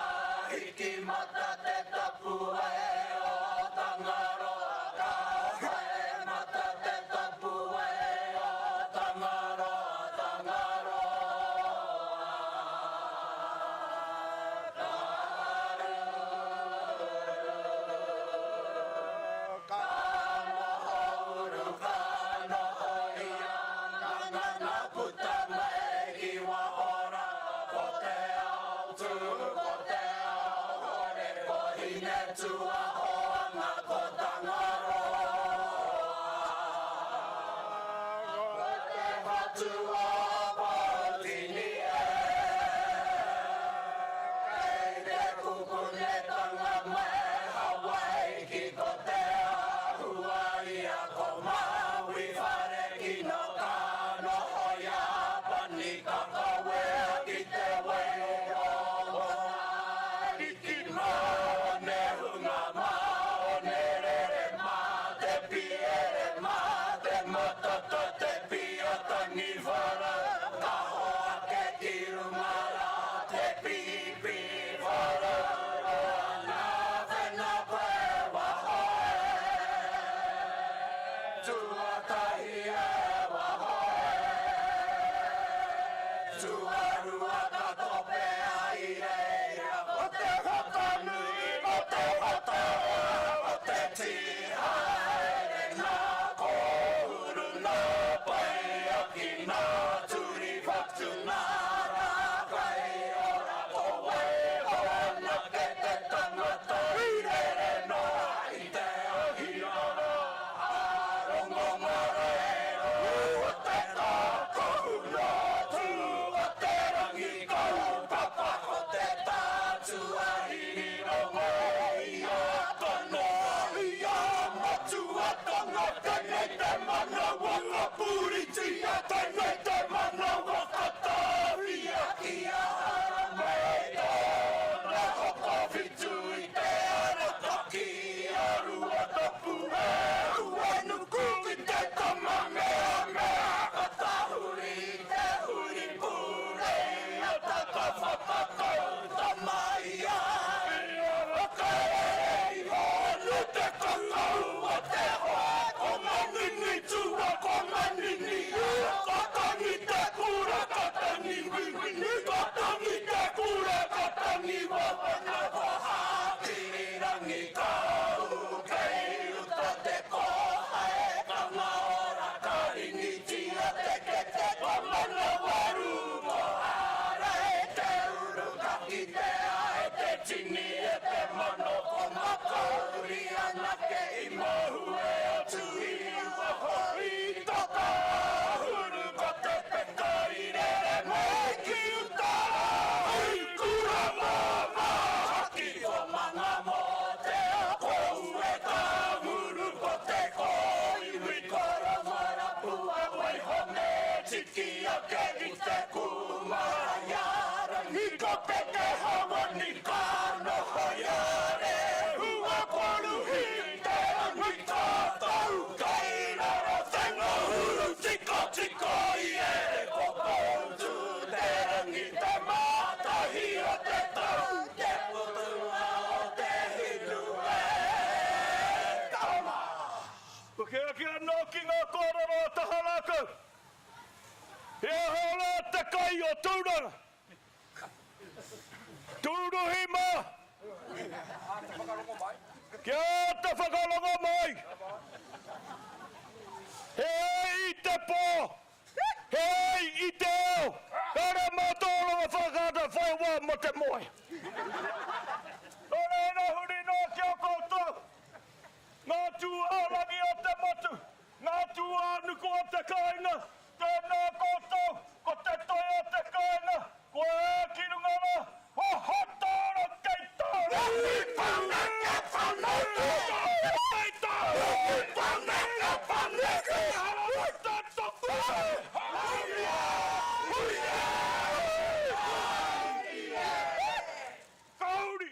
Hiki mata te tapu e o tangaroa Ka whae mata te tapu e o tangaroa Ka nohouru ka noho ia Ngana puta mai ki wa ora Ko te autu, ko te au hore Ko hine tua hoanga ko tangaroa Ko te hatu o potini e Kei te kukune tanga mai Hawaii ki ko te ahua ia ko maui whare ki no kano o Japani ka kawea ki te wei o hoa Iki mao ne hunga mao ne re hei o tūranga. Tūruhima. Kia te whakalongo mai. Hei i te pō. Hei i te ao. Kare mātōronga whakata whai wā mo te moe. Nō reina huri nō kia koutou. Ngā tū ārangi o te motu. Ngā tū ānuku o te kāinga. Tēnā koutou. Ko te toi o te kāinga. Ko e kirungana. O hotoro kei tāra. Whanaka whanaka. Kei tāra. Whanaka whanaka. Hawata toku. Hauria. Huria. Kauri.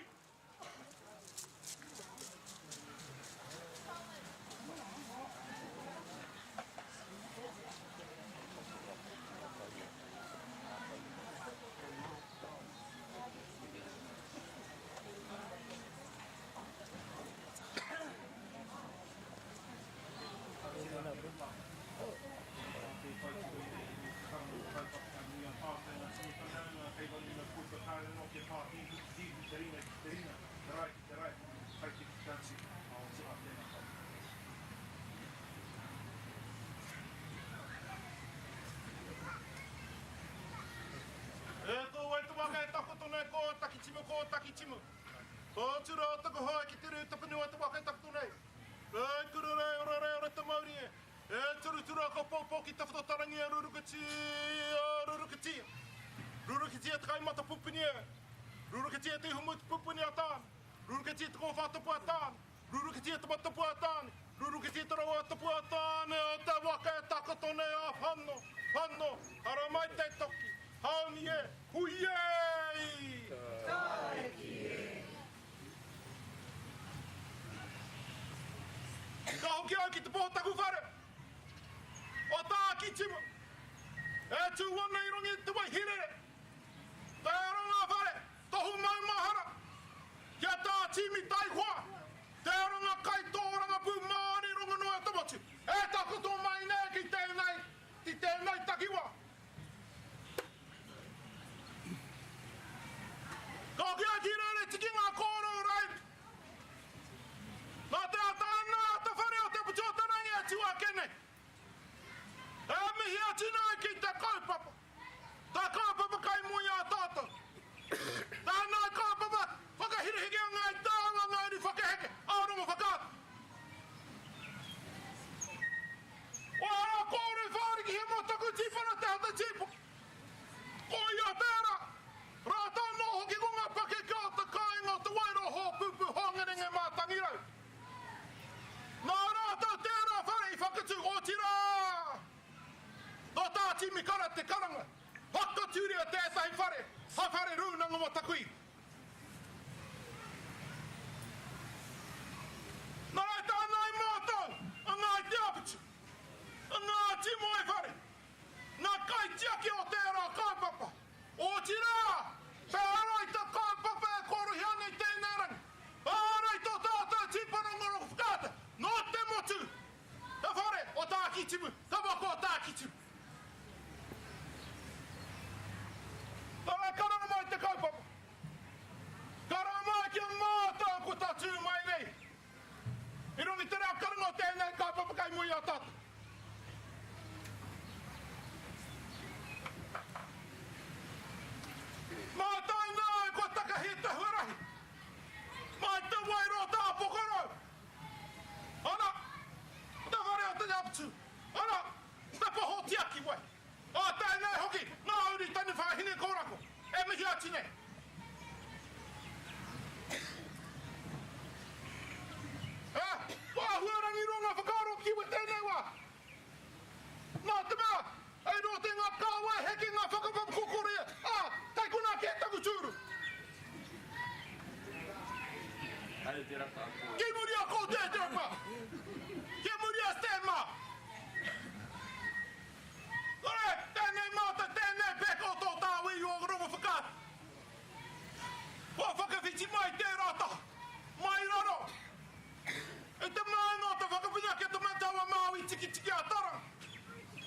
Tiki tiki a tarang.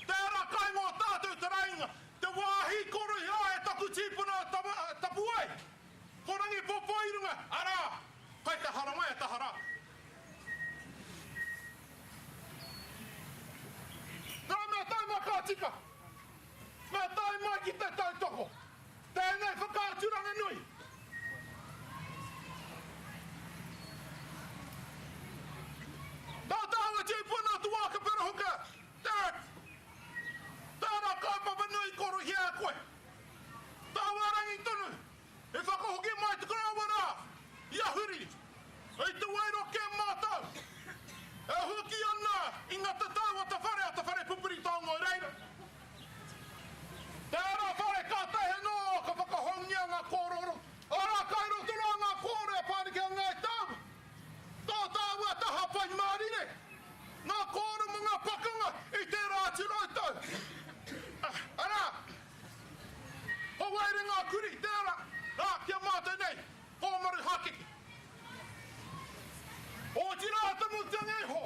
Tērā kai ngō tātou te rainga. Te wāhi koro tika. Ngā tai mai ki te tautoko. Tēnei whakāturanga nui. Tātāua tūpuna tu waka pera hoka. Tāra kaupapa nui koro hea koe. Tāwarangi tonu. E whakahoki mai te karawara. Ia huri. Ei te wairo ke mātau. E huki ana i ngā tatau a tawhare pupuri taongo reira. Tērā whare ka tehe no ka whakahongia ngā kōroro. Ora kairo tula ngā kōre a pāniki a ngai tāu. Tō tāu a taha pai mārire. Ngā kōre mo ngā pakanga i te rāti rautau. Ara. Ho waire ngā kuri tērā. Rā kia mātou nei. Kōmaru hakiki. O tira ata mutia ngeho.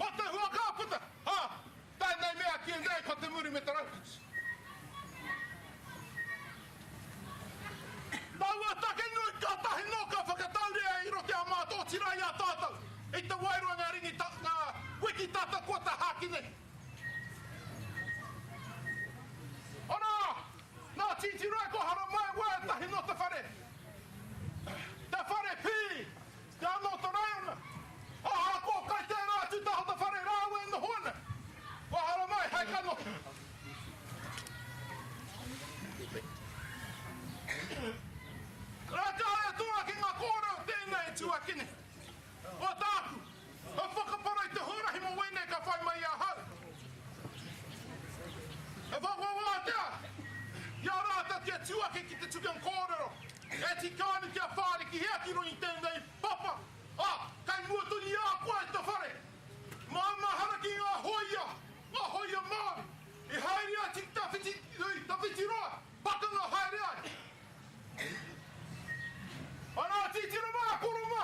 Ho te hua kāputa. Ha. Tēnei mea kia nei ko te muri me te raukas. Taua take nui ka tahi no ka whakataurea i rote a mātou o tira ia tātou. I te wairua ngā ringi ngā wiki tata kua ta haki nei. Ana, nā titirai ko hara mai wai tahi no te whare. Te whare pī, te anō te raiona. Aha ko kai te rātu taho te whare rāwe na hoana. Wa hara mai, hei kano. Raka e tua ki ngā kōreo tēnei tuakine. O tāku, o whakapara i te hurahi mo wene ka whai mai a hau. E whakawātea, ia rāta kia tuake ki te tukian kōrero. E tikāni kia whāri ki hea ki roi tēnei papa. Kai muatuni a koe te whare. Māma haraki ngā hoia māri. I haere a tik ta whiti roa, pakanga haere ai. Ana titira mā, koro mā.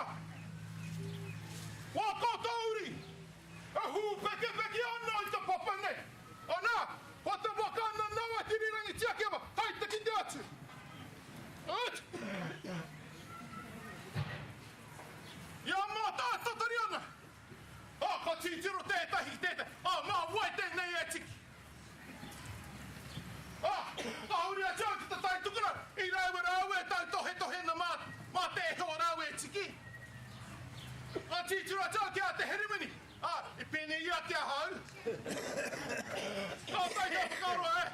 Wā kotauri. E hū peke ana i te papa nei. Ana, o te wakana nawa tirirangi tiakewa. Hai te ki te atu. Ia mā tā tatari ana. Ka titiro tētahi ki tētahi. Mā wai tēnei e tiki. Ahuri a tau ki te tai tukura. I rau e tau tohe na mā te ho rau e tiki. A titiro a tau ki a te herimini. I pēne ia te ahau. Tai hea whakaroa e.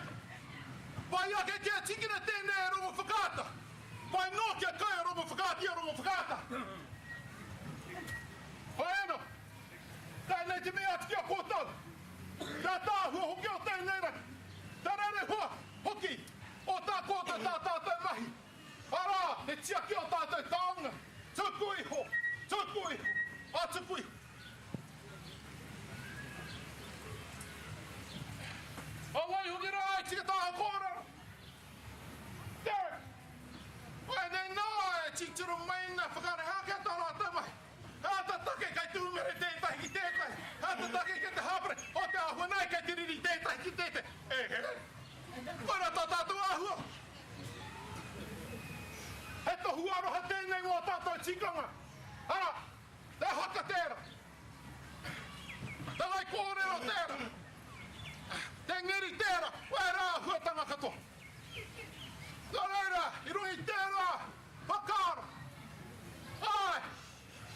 Pai ake kia tikina tēnei e romo whakata. Pai no kia kai e romo whakata ia romo whakata. Pai eno. Tēnei te mea ati kia kōtau. Tā hua hoki o tēnei rai. Tarare hua, hoki, o tā kōta tā tātou mahi. Ara, he tiaki o tātou taonga. Tuku iho, a tuku iho. A wai hoki rai, tika tāha kōrero. Derek, wai nei nā e titiro mai na whakare hake tā rātou mahi. Hāta take kai tūmere tētahi ki tētahi. Hāta take ki te hapere, o te ahua nei kai te riri tētahi ki tētahi. Ora tā tātou ahua. He tohu aroha tēnei ngō tātou tikanga. Ara, te haka tēra. Te lai kōrero tēra. Te ngeri tēra, wai rā huatanga katoa. Tā reira, i rungi tēra, whakaara. Ai,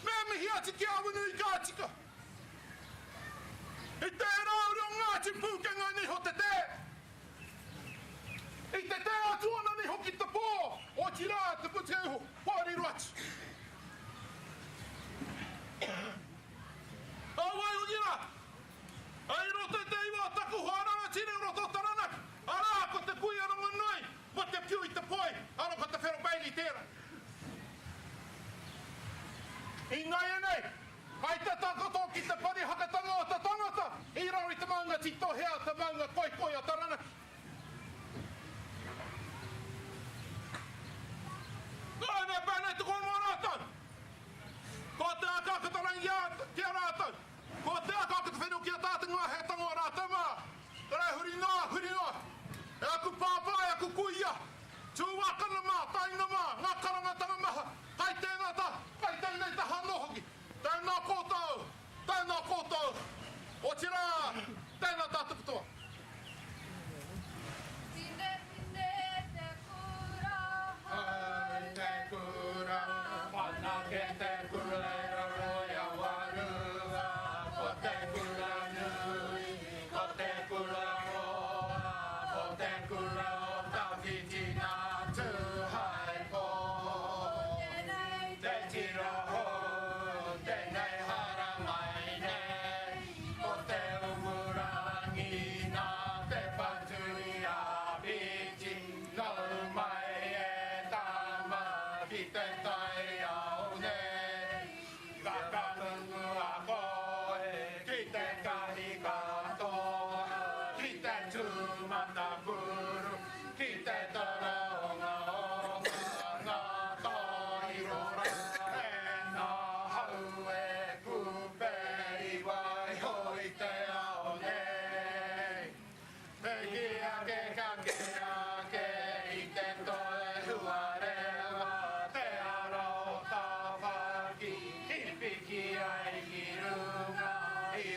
mea mihi ati ki awanu i kātika. I tērā uri o ngāti pūkenga ni ho te tē. I te tē atuana ni hoki te pō, o tira te puteuho, pāri ruatu. Awai o nira, ai roto te iwa taku hoaranga tine roto tarana. Ara ko te kui aronga noi, mo te piu i te poi, ara ko te whero baili tēra. I ngai anei, ai te takato ki te pari hakatanga o te tangata, i rau i te maunga tito hea, te maunga koi o tarana. Nē, pēnei te kono rātou. Ko te akakatarangi ki a rātou. Ko te akakata whenua ki a tātanga he tango rātou mā. Rei huri nā. E aku pāpai, aku kuia. Tūwakana mā, taina mā, ngā karangatanga maha. Kai tēnā ta, kai tēnei ta hano hoki. Tēnā kōtau. O tira, tēnā tātukutoa.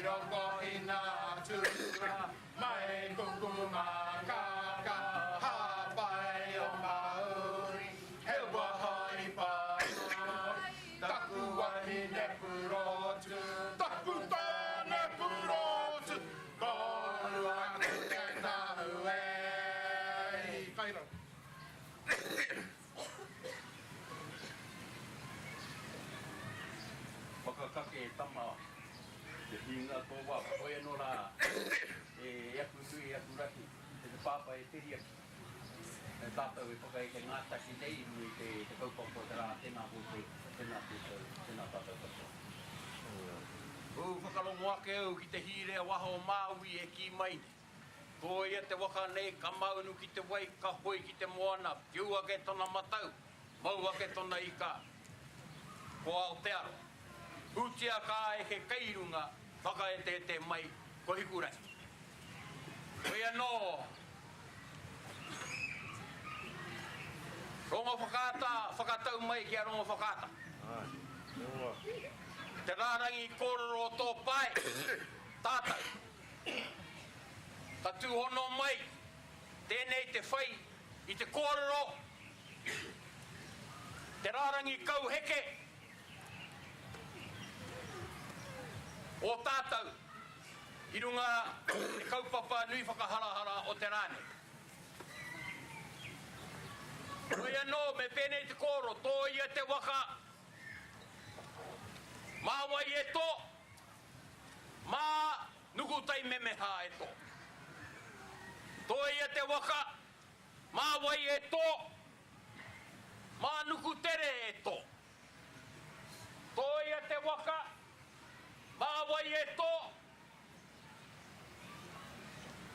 roko ina tura, mai kukuma kaka, hapai o mauri, he wahai pai, taku wani ne purotu, taku tane purotu, koru aku te nahu e. Kaira. Whakakake e tama te hinga tō wā koe no rā e aku tui aku raki te pāpa e teri aki e tātou e whakaeke ngātaki nei nui te kaupako te rā tēnā hōtei tēnā tātou tātou whakarongo ake au ki te hirea waho Māui e ki maine ko ia te waka nei ka maunu ki te wai ka hoi ki te moana kiu ake tona matau mau ake tona ika ko Aotearoa Utia ka e ke kairunga whaka e te mai ko hikurai. Koe anō. Rongo whakata, whakatau mai ki a rongo whakata. Te rārangi kororo tō pai. Tātou. Ka tūhono mai. Tēnei te whai i te kororo. Te rārangi kau heke. O tātou, i runga te kaupapa nui whakaharahara o te rāne. Koe anō me pēnei te koro, tō ia te waka. Mā wai e tō, mā nukutai memeha e tō. Tō ia te waka, mā wai e tō, mā nukutere e tō. Tō ia te waka, mā wai e tō,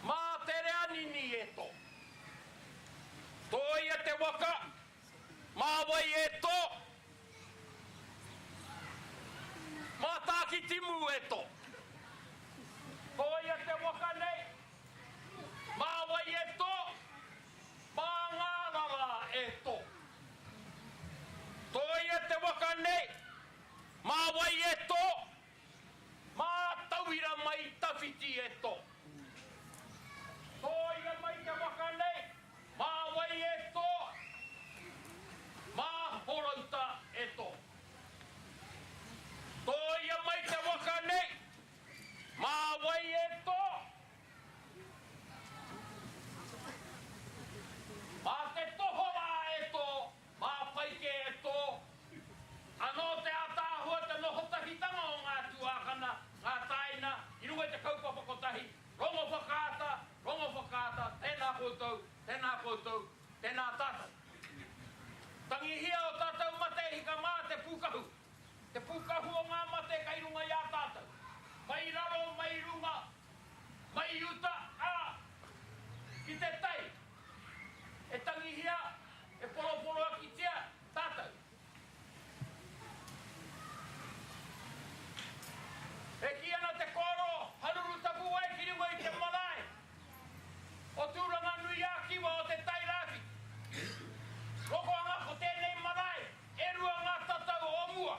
mā tere anini e tō. Tō ia te waka, mā wai e tō, mā tāki timu e tō. Tō ia te waka nei, mā wai e tō, mā ngārara e tō. Tō ia te waka nei, mā wai e tō, mā tauira mai tawhiti e tō. Tō ia mai te waka nei, mā wai e tō, mā horauta e tō. Tō ia mai te waka nei, mā wai e tō, mā te tohora e tō, mā paike e tō. Anō te ātāhua te nohotahitanga o ngā tuākana, ngā taina, i runga te kaupapa kotahi, rongo whakaata, tēnā koutou, tēnā tātou. Tangihia o tātou mate hika mā te pūkahu. Te pūkahu o ngā mate kai runga ia tātou. Mai raro, mai runga, mai uta, ki te tai. E tangihia, e poroporo a ki tia, tātou. E ki ana te koro, haruru tapu ai ki runga i te marae. O tūranga nui a kiwa o te tai raki. Roko anga ko tēnei marae, e rua ngā tatau o mua.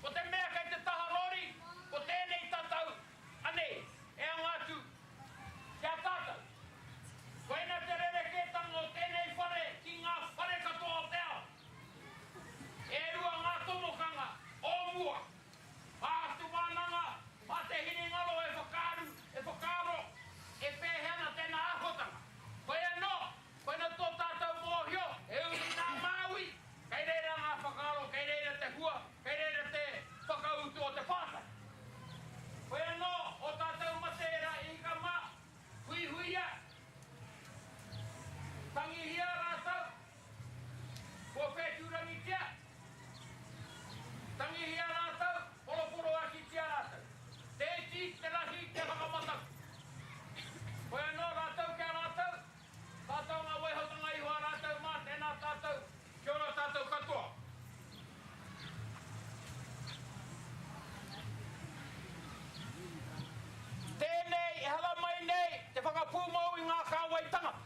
Ko te mea kai te taha rori, ko tēnei tatau, anei, e angatu, kia tatau. Ko ena te rereketanga o tēnei whare, ki ngā whare katoa o te ao. E rua ngā tomokanga, o mua. Pātu wānanga, mā te hini ngalo e whakaro, e pēhena tēnā ahotanga. Koe anō, koe na tō tātou mōhio, e uri nā Māui, kei reira ngā whakaro, kei reira te hua, kei reira te whakautu o te whātai. Koe anō, o tātou matera i ka mā, huihuia, tangihia rātau, ko whēturangi tia, tangihia rātau, poroporo a ki tia rātau. Te iti, te rahi, te whakamatau. Koe anō rātau kia rātau, tātou ngā waihotanga ihua rātau mā, tēnā tātou, kia ora tātou katoa. Tēnei, e hala mai nei, te whakapūmau i ngā kāwai tangata.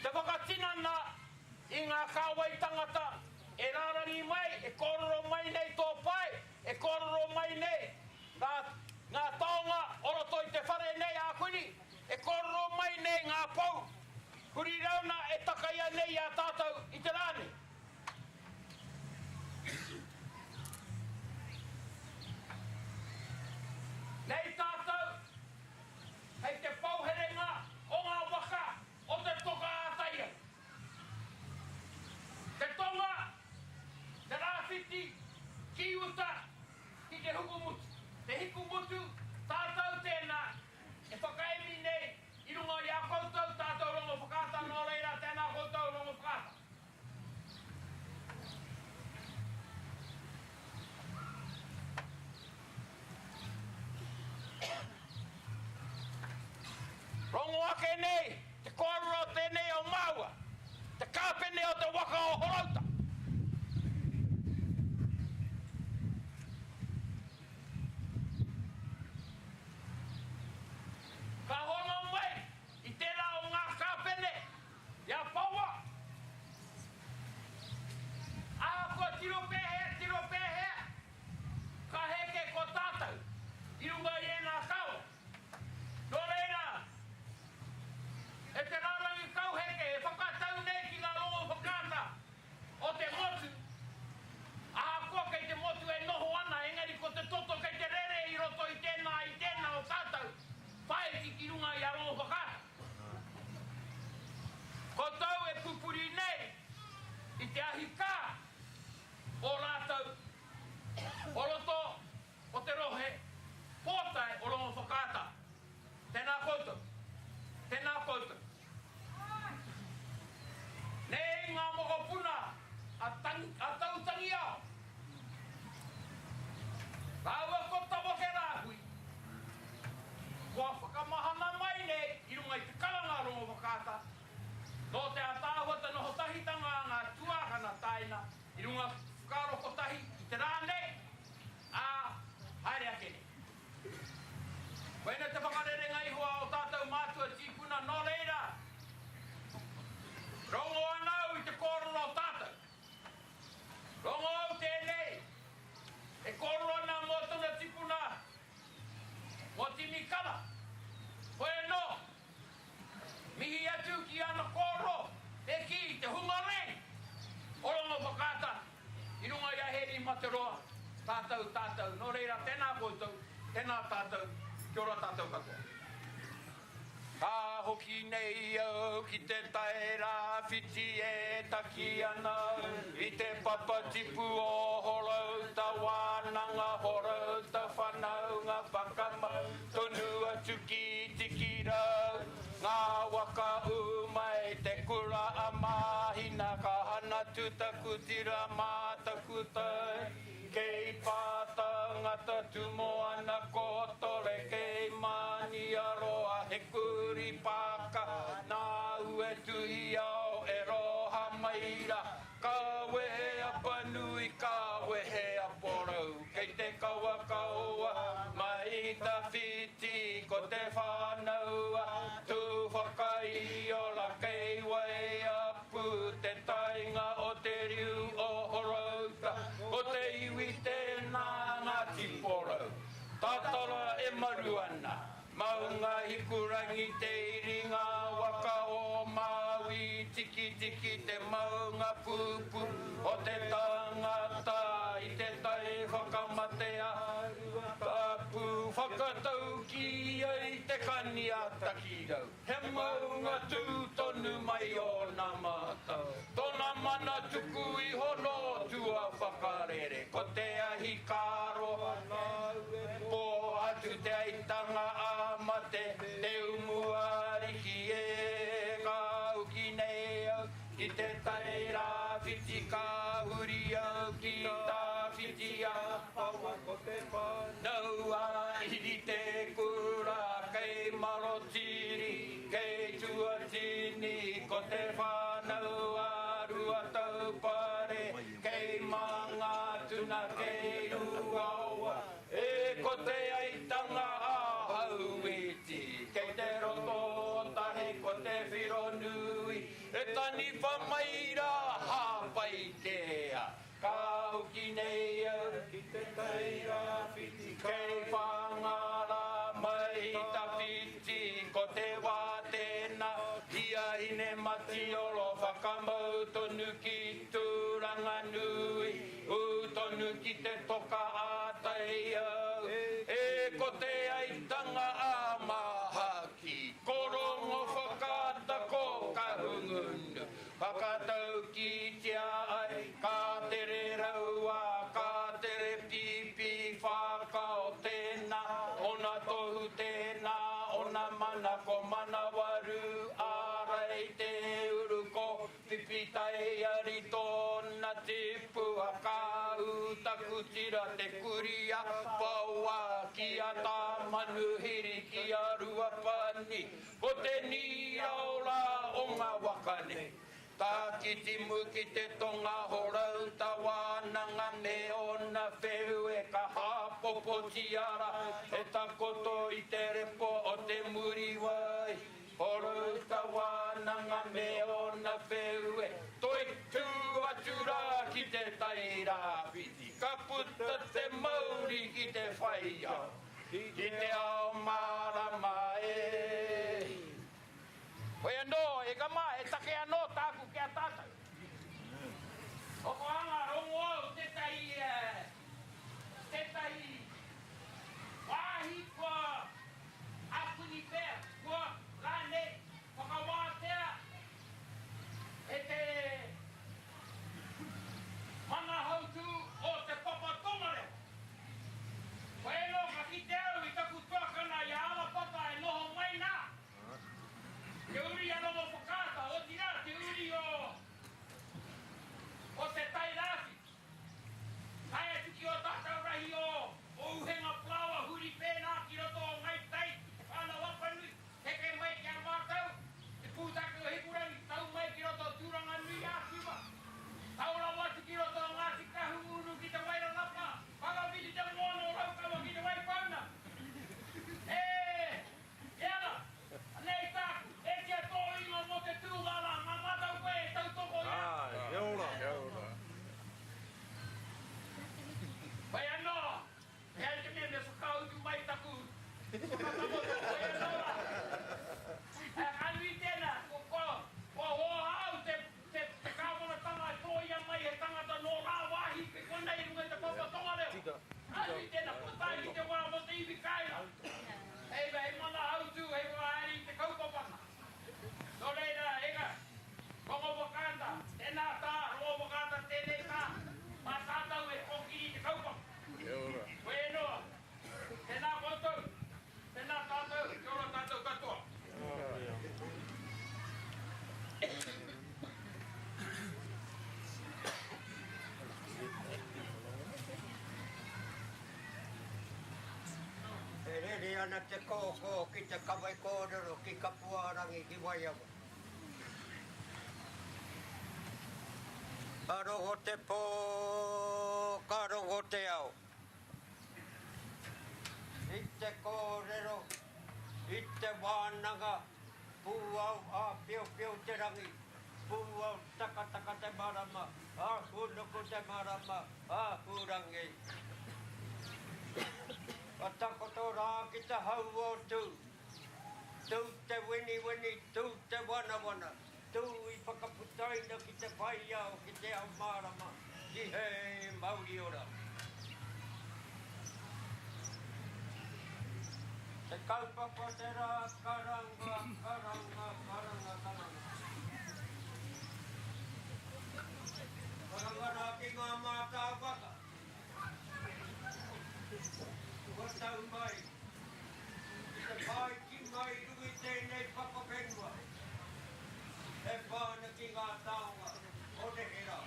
Te whakatinana i ngā kāwai tangata, e rārangi mai, e kororo mai nei tō pai, e kororo mai nei, ke nei, te kororo tēnei o maua, te kāpene o te waka o horauta. Ka honga mai, i tērā o ngā kāpene, ia paua. Ko tiro pehe, ka heke ko tātou, i runga i ena kaua. Nō reira, e te rārangi kau heke, e whakatau nei ki ngā rongo whakata o te motu. Koa kei te motu e noho ana, engari ko te toto kei te rere i roto i tēnā o tātou. Whae ki runga i a rongo whakata. Ko tau e pupuri nei, i te ahi kā, o rātou, o roto, o te rohe, pōtai o rongo whakata. Tēnā koutou, tēnā koutou. Nei ngā moko puna, a tautangi ao. Rāua ko tawa ke rāhui. Kua whakamahana mai nei, i runga i te karanga rongo whakata. Nō te atāhuata noho tahitanga ngā tuahana taina, i runga whakaroko tahi, i te rānei, haere ake nei. Koena te whakarerenga ihoa o tātou mātua tīpuna nō reira. Rongo anau i te kōrero o tātou. Rongo au tēnei, e kōrero ana mō tuna tīpuna, mō timikala. Koe no, mihi atu ki ana kōrero, e ki te hungarei. O rongo whakata, i runga i aheri materoa, tātou, nō reira tēnā koutou, tēnā tātou, kia ora tātou katoa. Ka hoki nei au ki te taera whiti e taki ana, i te papatipu o horauta wānanga, horauta whanaunga whakamau, tonu atu ki tiki rau, ngā waka umai te kura a mahina, ka hana tutaku tira mātaku tai, kei pāta ngata tumo ana kotore, kei mani aroa he kuri pāka, nā ue tuhi au e roha maira, ka wehe a panui, ka wehe a porau, kei te kaua kaua, mai ta whiti ko te whānaua, tu whakai ola kei wei apu, te tainga o te riu o horauta, o te iwi tēnā ngāti porau. Tātara e maru ana, maunga hikurangi te iringa waka o Maui, tiki te maunga pupu, o te tangata i te tai whakamatea, papu whakatau ki ai te kani a takirau. He maunga tū tonu mai o nā mātau, tōna mana tuku i hono tua whakarere, ko te ahi kāro, po atu te aitanga a mate, te umuari ki e ka uki nei au, ki te taira whiti ka huri au, ki tā whiti a paua ko te whana. Nau a iri te kura, kei marotiri, kei tuatini, ko te whanau a rua taupare, kei manga tuna, kei ruaua, e ko te aitanga a hauiti, kei te roto tahe ko te whironui, e tani whamaira hapai tea, ka uki nei au ki te taira whiti, kei whangara mai ta whiti, ko te wā tēnā, ia ine mati olo whakamau tonu ki tūranga nui, u tonu ki te toka ātai au, e ko te aitanga a mahaki, korongo whakata ko kahungunu, whakatau ki tia ai, ka tere raua, ka tere pipi, whakao tēnā, ona tohu tēnā, ona mana ko mana waru, ārai te uruko, pipi tai ari tōna tipu a ka taku tira te kuria paua ki a tā manuhiri ki a rua pani ko te ni aola o ngā wakane tā kiti mu ki te tonga horau ta wānanga me ona wheu e ka hāpopo tiara e ta koto i te repo o te muri wai horau ta wānanga me ona wheu e toi tū atura ki te taira whiti ka puta te mauri ki te whaia ki te ao marama e Oe no, e ka mai, e take anō tāku kia tātou. O ko anga rongo au te tai wāhi kua apuni pēr, kua kāne, whakawātea, e te mana hautu o te papa tongare. Koe no, ka ki te au i taku tuakana i ala papa e noho mai nā. Te uri anō mo whakata, o tira, te uri o te tai rāti. Kai e tuki o tātou rahi o uhenga plaua huri pēnā ki roto o ngai tai, whāna wapanui, heke mai ki a mātou, te pūtaku o hikurangi, tau mai ki roto o tūranga nui ākiwa. Taura watu ki roto o ngāti kahu unu ki te waira lapa, whakawhiti te mono raukawa ki te waipauna. Ea, nei tāku, e kia tōinga mo te tūngala, ngā matau koe e tautoko ia. Kia ora. Pai anō, e ai te mea me whakautu mai taku. Whakatamoto, pai anō. Anui tēnā, ko hau te kāwana tanga e tōia mai he tangata nō rā wāhi, pe konei runga te papa tonga leo. Anui tēnā, putai ki te wā mo te iwi kaira. Hei wei mana hautu, hei wā ari te kaupapana. Nō reira, ega, kongo wakanda, tēnā tā, roa wakanda, tēnei tā. Mā tātau e kokiri te kaupapa. Koe noa, tēnā koutou, tēnā tātou, kia ora tātou katoa. E rere ana te kōkō ki te kawai kōrero ki ka puarangi ki waiawa. Ka roho te pō, ka roho te ao. I te kōrero, i te wānanga, pūau a pio te rangi, pūau taka te marama, a hunuku te marama, a hurangi. A takoto rā ki te hau o tū. Tū te wini, tū te wana. Tū i whakaputaina ki te whaia o ki te au marama. Ki hei mauri ora. Te kaupapa te rā karanga. Karanga rā ki ngā mātā waka. Ko tau mai, te pai ki mai rui tēnei whakawhenua. E whāna ki ngā taonga, o te hera.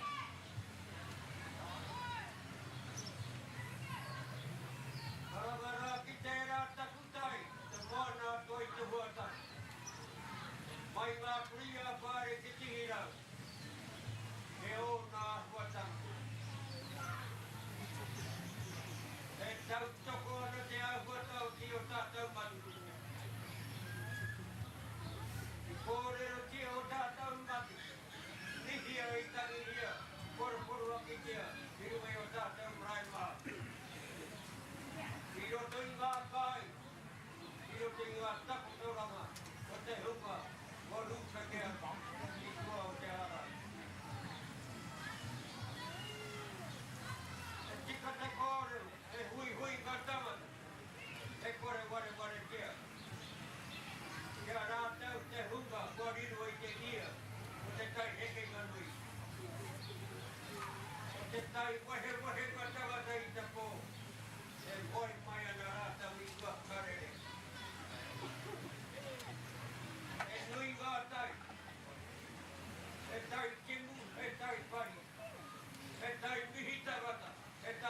Karawara ki tērā takutai, te moana toi te huatai. Mai ngā pria whare ki tihirau, e o ngā huatai. E tau toko ana te ahuatau ki o tātou matu. I kōrero ki o tātou matu. Nihia i tangi ia, poroporo aki tia, i rume o tātou mrai mā. I roto i ngā kai, i roto i ngā takotoranga, o te hunga, o ruka kia, i kua o te ara. E tika te kōrero, e hui ka tamata, e kore ware kia. Kia rātau te hunga, kua riro i te ia, o te tai heke nganui. O te tai wahe ka tawata i te pō, e hoi mai ana rātau i kua karere. E nui ngā tai, e tai kimu, e tai pari, e tai mihi tawata, e tai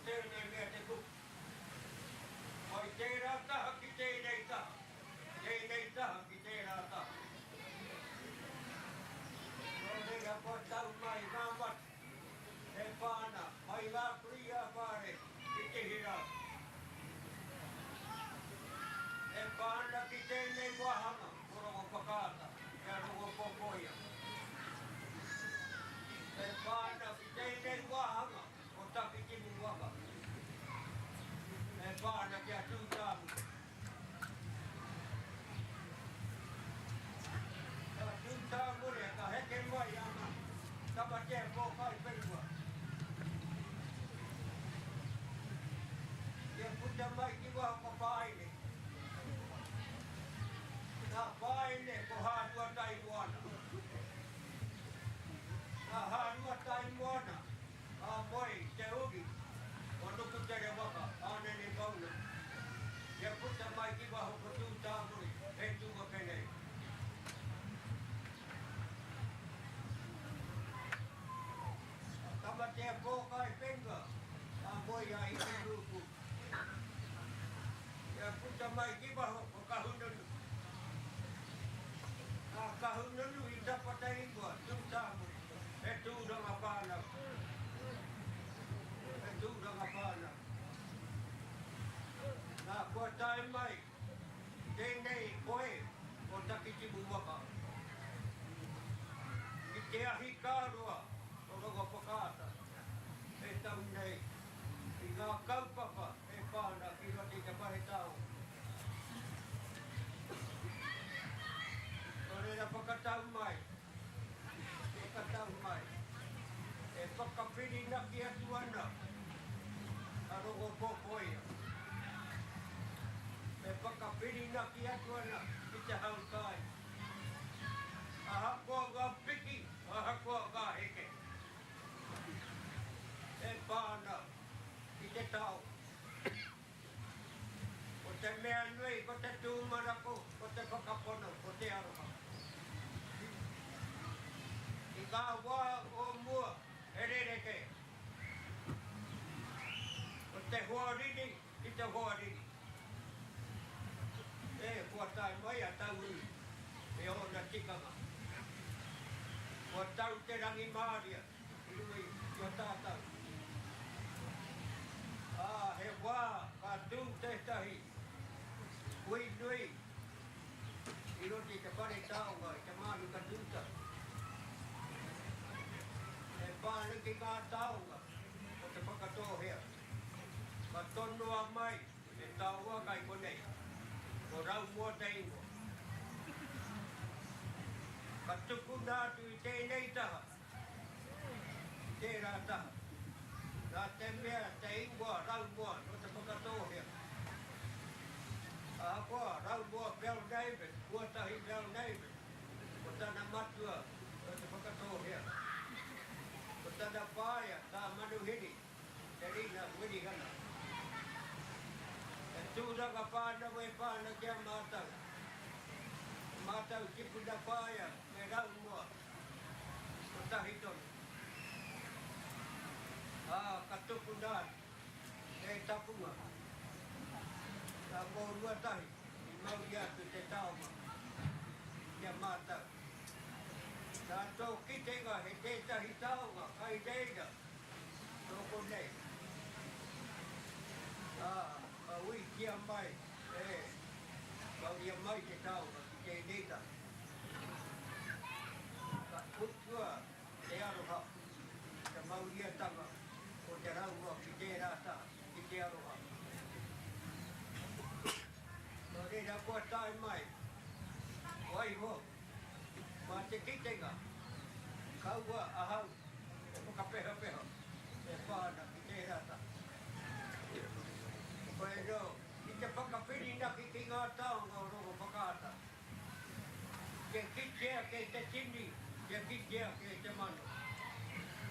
tēnei mea te kupu. Oi tērā taha ki tēnei taha. Tēnei taha ki tērā taha. Nō reira ko tau mai ngā matu. E pāna, mai ngā kuria pāre ki te hira. E pāna ki tēnei wahanga, ko rongo whakaata, kia rongo popoia. E pāna ki tēnei wahanga, ko taki timu waka. E pāna kia tūtāmu. Ka tūtāmu rea, ka heke mai ama, tapa te pōkai perua. Ia puta mai ki waha ko pāine. Nā pāine ko hātua tai moana. Nā hātua tai moana. A moi te ugi. O nuku tere waka. Ānene kauna. Ia puta mai ki waha ko tūtāmuri. E tūga penei. Tama te pōkai penga. A moi a i te ruku. Ia puta mai ki waha ko kahununu. Nā kahununu i tapata ingua, tūtāmuri. E tūranga pāna. E tūranga pāna. Nā kua tai mai. Tēnei koe o takitimu waka. I te ahi kārua o rongo pakāta. E tau nei. I ngā kaupapa e pāna ki roti te pare tau. O reira whakatau mai. Whakatau mai. E whakapiri na ki atu ana. A rongo pōpoia. E whakapiri na ki atu ana ki te haukai. A hakoa ngā piki, a hakoa ngā heke. E pāna ki te tau. Ko te mea nui, ko te tūmarako, ko te whakapono, ko te aroha. I ngā wā o mua, e rereke. Ko te huarini, ki te huarini. E, kua tai mai a tau ui, e ona tikanga. Kua tau te rangi māria, i rui, i o tātau. He wā, ka tū tētahi. Ui nui. I roti te pare tāunga, i te mānu ka tūta. E pānu ki ngā tāunga, o te whakatohea. Ka tonua mai, e tāua kai konei. Ko rau mua te ingo. Ka tuku nātu i tēnei taha. Tērā taha. Nā te mea, te ingoa, rau mua, no te whakatohea. Akoa, rau mua, Bell David, kuatahi Bell David. Ko tāna matua, no te whakatohea. Ko tāna pāia, tā manuhiri, te rina, wirihana. E tūranga pāna we pāna kia mātau. Mātau tipuna pāia, me rau mua. Ko tahi tonu. Ka tuku nāri, e tapunga. Ka mōrua tahi, i mauri atu te tauma, kia mātau. Nā tō kitenga he tētahi taunga, kai reira, tōko nei. Ka ui kia mai, kauria mai te taunga, ki te neita. Ka utua te aroha, te mauria tanga. O te raua ki te rata, ki te aroha. Nō reira kua tai mai, o ai ho, mā te kitenga, kaua ahau, e whakapeha peha, e whāna ki te rata. Koe no, ki te whakapiri naki ki ngā taonga o rongo whakaata. Ke kitea ke te tini, ke kitea ke te mano.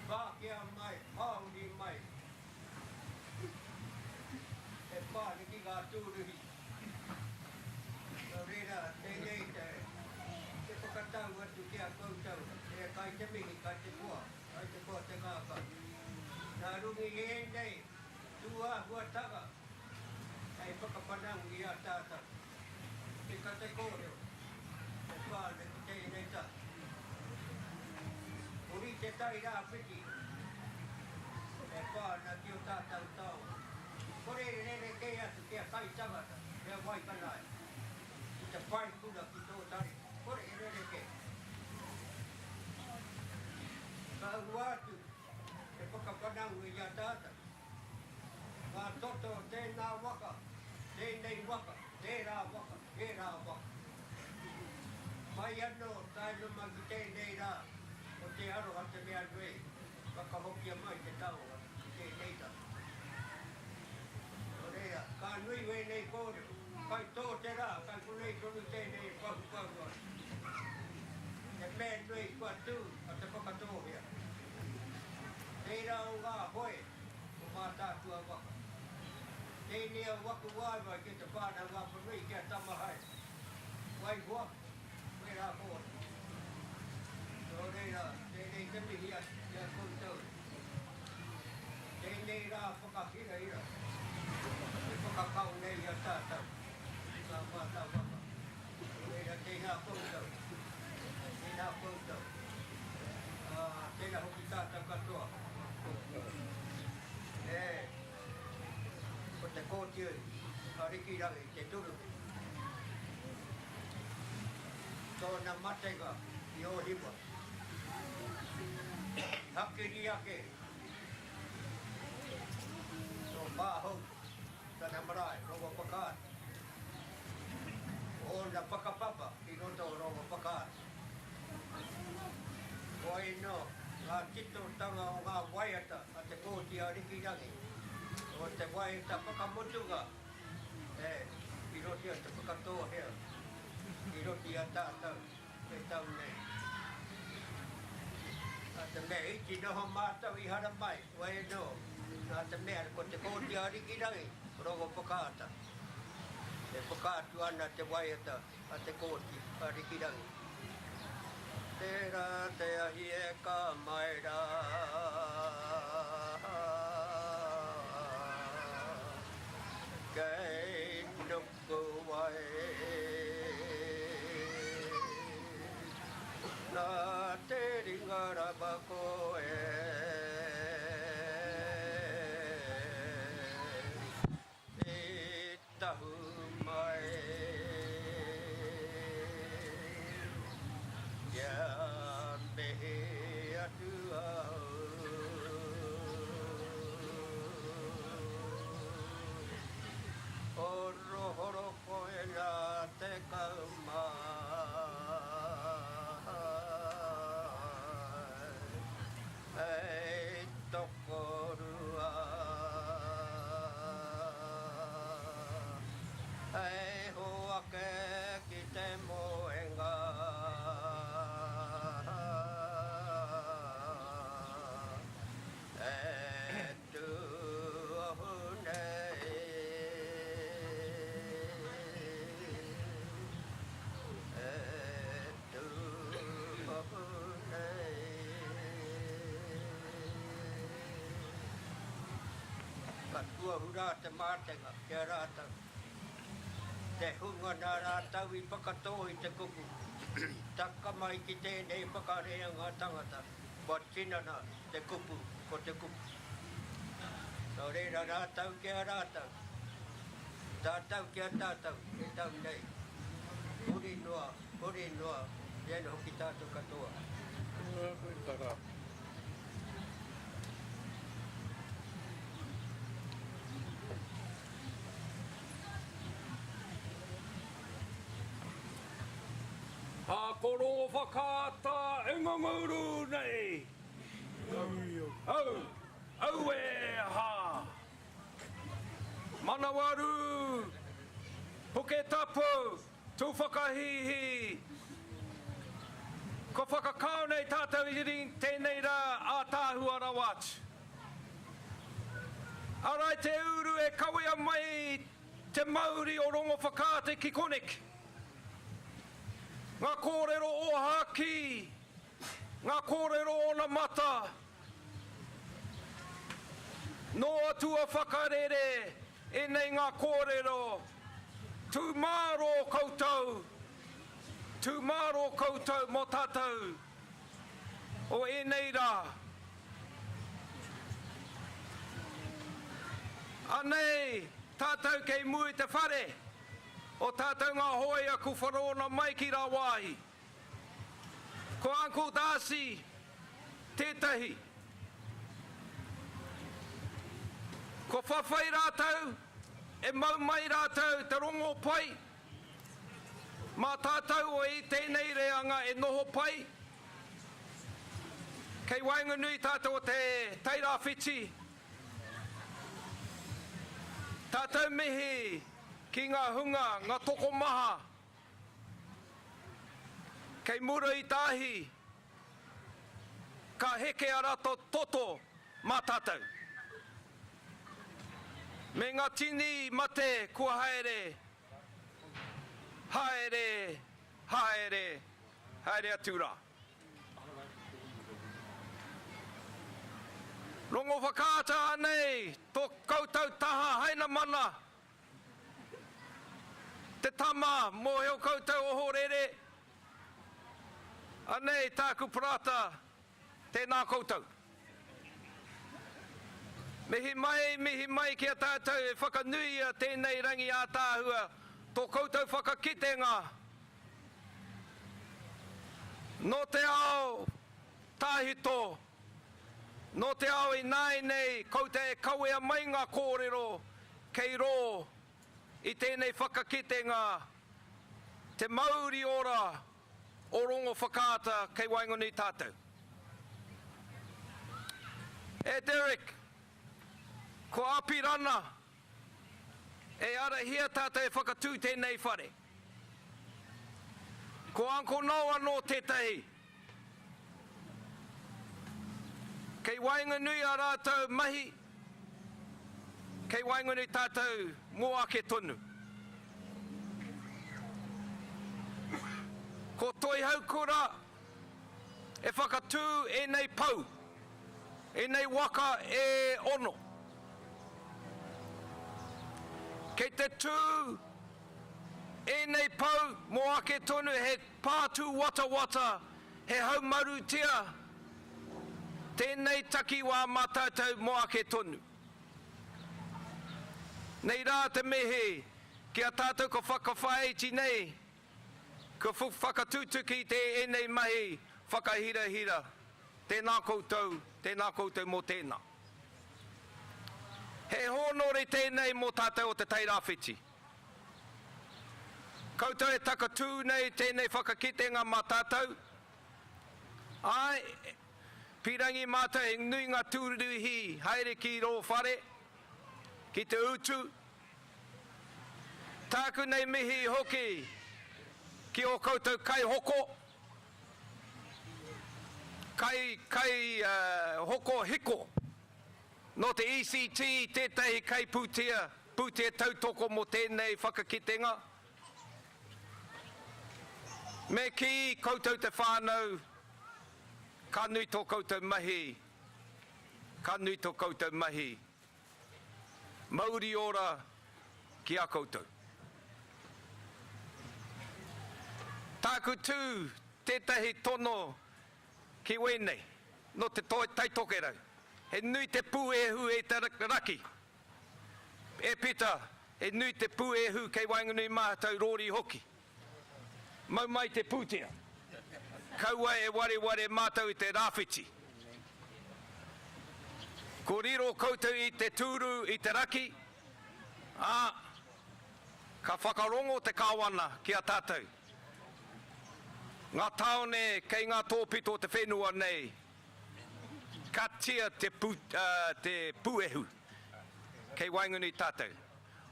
Pākea mai, hauni mai. E pāni ki ngā tūruhi. Nō reira, tēnei te whakatau atu ki a koutou. E kai te mihi, kai te kua te ngāka. Nā rungi e nei, tua huataka. Ai whakapanau i a tāta. Te kate kōreo. Te whāne ki te ineita. Uri te tai rā whiti. E whāna ki o tātau tau. Kore rere kei atu kia kai tangata. Kia wai kanai. Ki te whai kuna ki tō tari. Kore rere kei. Ka atu. Te whakapanau i a tāta. Ngā toto tēnā waka. Tēnei waka. Tērā waka. Tērā waka. Mai anō tainuma ki tēnei rā. O te aroha te mea nui, wakahokia mai te tauha, te neita. O rea, ka nui wei nei kōreo, kai tō te rā, kai kunei tonu tēnei pahu. Te mea nui kua tū, a te whakatōhia. Tērā o ngā hoe, o mā tātua waka. Tēnei a waku waiwai ki te whāna ngā panui kia tamahai. Wai hua, wei rā kōreo. Tō reira, tēnei te mihi a koutou. Tēnei rā whakahira ira. Te whakakau nei a tātou. Ngā mātā waka. Tō reira, tēnā koutou. Tēnā koutou. Tēnā hoki tātou katoa. Ko te kōtiu, a riki rangi, te turu. Tōna matega i o hiwa. Hakiri ake. So pāhau, tana marae, rongo pakār. O na pakapapa, i roto rongo pakār. O ino, ngā tito tanga o ngā waiata a te kōti a rikirangi. O te waiata pakamotuga. I roti a te pakatoa hea. I roti a tātau, e tau nei. A te mea iti noho mātau I hara mai, wai no. A te mea ko te kōti a rikirangi, rongo pakāta. E pakātu ana te waiata a te kōti a rikirangi. Tērā te ahi e ka maira. Kei nuku wai. Nā te ringara bako e tahu mai. Ia mehe atu au. Horo horo koe nā te kaumai. Hei tokorua. Hei hoa ke ki te moenga. E tu ahunei. E tu ahunei. Katua hura te mātenga, kia rātau. Te hunga nā rātau I pakatō I te kuku. Taka mai ki tēnei pakarea ngā tangata. Watinana te kupu, ko te kupu. Nō reira rātau kia rātau. Tātau kia tātau, e tau nei. Huri noa, iena hoki tātou katoa. Koe tara. Ha koro whakata e nganguru nei. Au e ha. Manawaru. Puke tapu. Tu whakahihi. Ko whakakau nei tātou I ring tēnei rā a tāhua rawat. Arai te uru e kawea mai te Māori o rongo whakate ki Konek. Ngā kōrero o haki, ngā kōrero o na mata. No atua whakarere e nei ngā kōrero. Tu māro koutou. Tu māro koutou mo tātou. O e nei rā. Anei, tātou kei mui te whare. O tātou ngā hoia ku wharona mai ki rā wāhi. Ko Uncle Darcy, tētahi. Ko whawhai rātou, e mau mai rātou te rongo pai. Mā tātou o i tēnei reanga e noho pai. Kei wainganui tātou o te tairawhiti. Tātou mihi ki ngā hunga, ngā toko maha. Kei mura i tāhi, ka heke arato toto mā tātou. Me ngā tini mate kua haere, haere, haere, haere atu rā. Rongo whakaata anei, tō koutou taha haina mana. Te tama mō heo koutou oho rere. Anei tāku parata, tēnā koutou. Mihi mai ki a tātou e whakanui a tēnei rangi a tāhua, tō koutou whakakitenga. No te ao tāhito, no te ao i nai nei, koutou e kauea mai ngā kōrero, kei rō, i tēnei whakakitenga, te mauri ora, o rongo whakaata kei waingoni tātou. E Derek, ko apirana, e ara hia tātou e whakatū tēnei whare. Ko Uncle Noah no tētahi. Kei wainganui a rātou mahi, kei wainganui tātou mō ake tonu. Ko toi haukura, e whakatū e nei pau, e nei waka e ono. Kei te tū e nei pau mō ake tonu he pātū wata wata, he haumaru tia, tēnei takiwā mā tātou mō ake tonu. Nei rā te mehe, kia tātou ko whakawhaiti nei, ko whakatūtuki te e nei mahi whakahira hira, tēnā koutou mō tēnā. He honore tēnei mō tātou o te tairawhiti. Koutou e takatū nei tēnei whakakitenga mā tātou. Ai, pirangi mātou e nui ngā tūruhi haere ki rō whare, ki te utu. Tāku nei mihi hoki ki o koutou kai hoko. Kai hoko hiko. No te ECT, tētahi kai pūtea tautoko mo tēnei whakakitenga. Me ki koutou te whānau, ka nui tō koutou mahi, ka nui tō koutou mahi. Mauri ora ki a koutou. Tāku tū, tētahi tono ki wēnei, no te taitokerau. He nui te pūehu e te raki. E pita, he nui te pūehu kei wainganui mātou rōri hoki. Mau mai te pūtea. Kaua e ware mātou i te rāwhiti. Ko riro koutou i te tūru i te raki. Ka whakarongo te kāwana ki a tātou. Ngā taone kei ngā tōpito te whenua nei. Ka tia te pūehu kei wainganui tātou.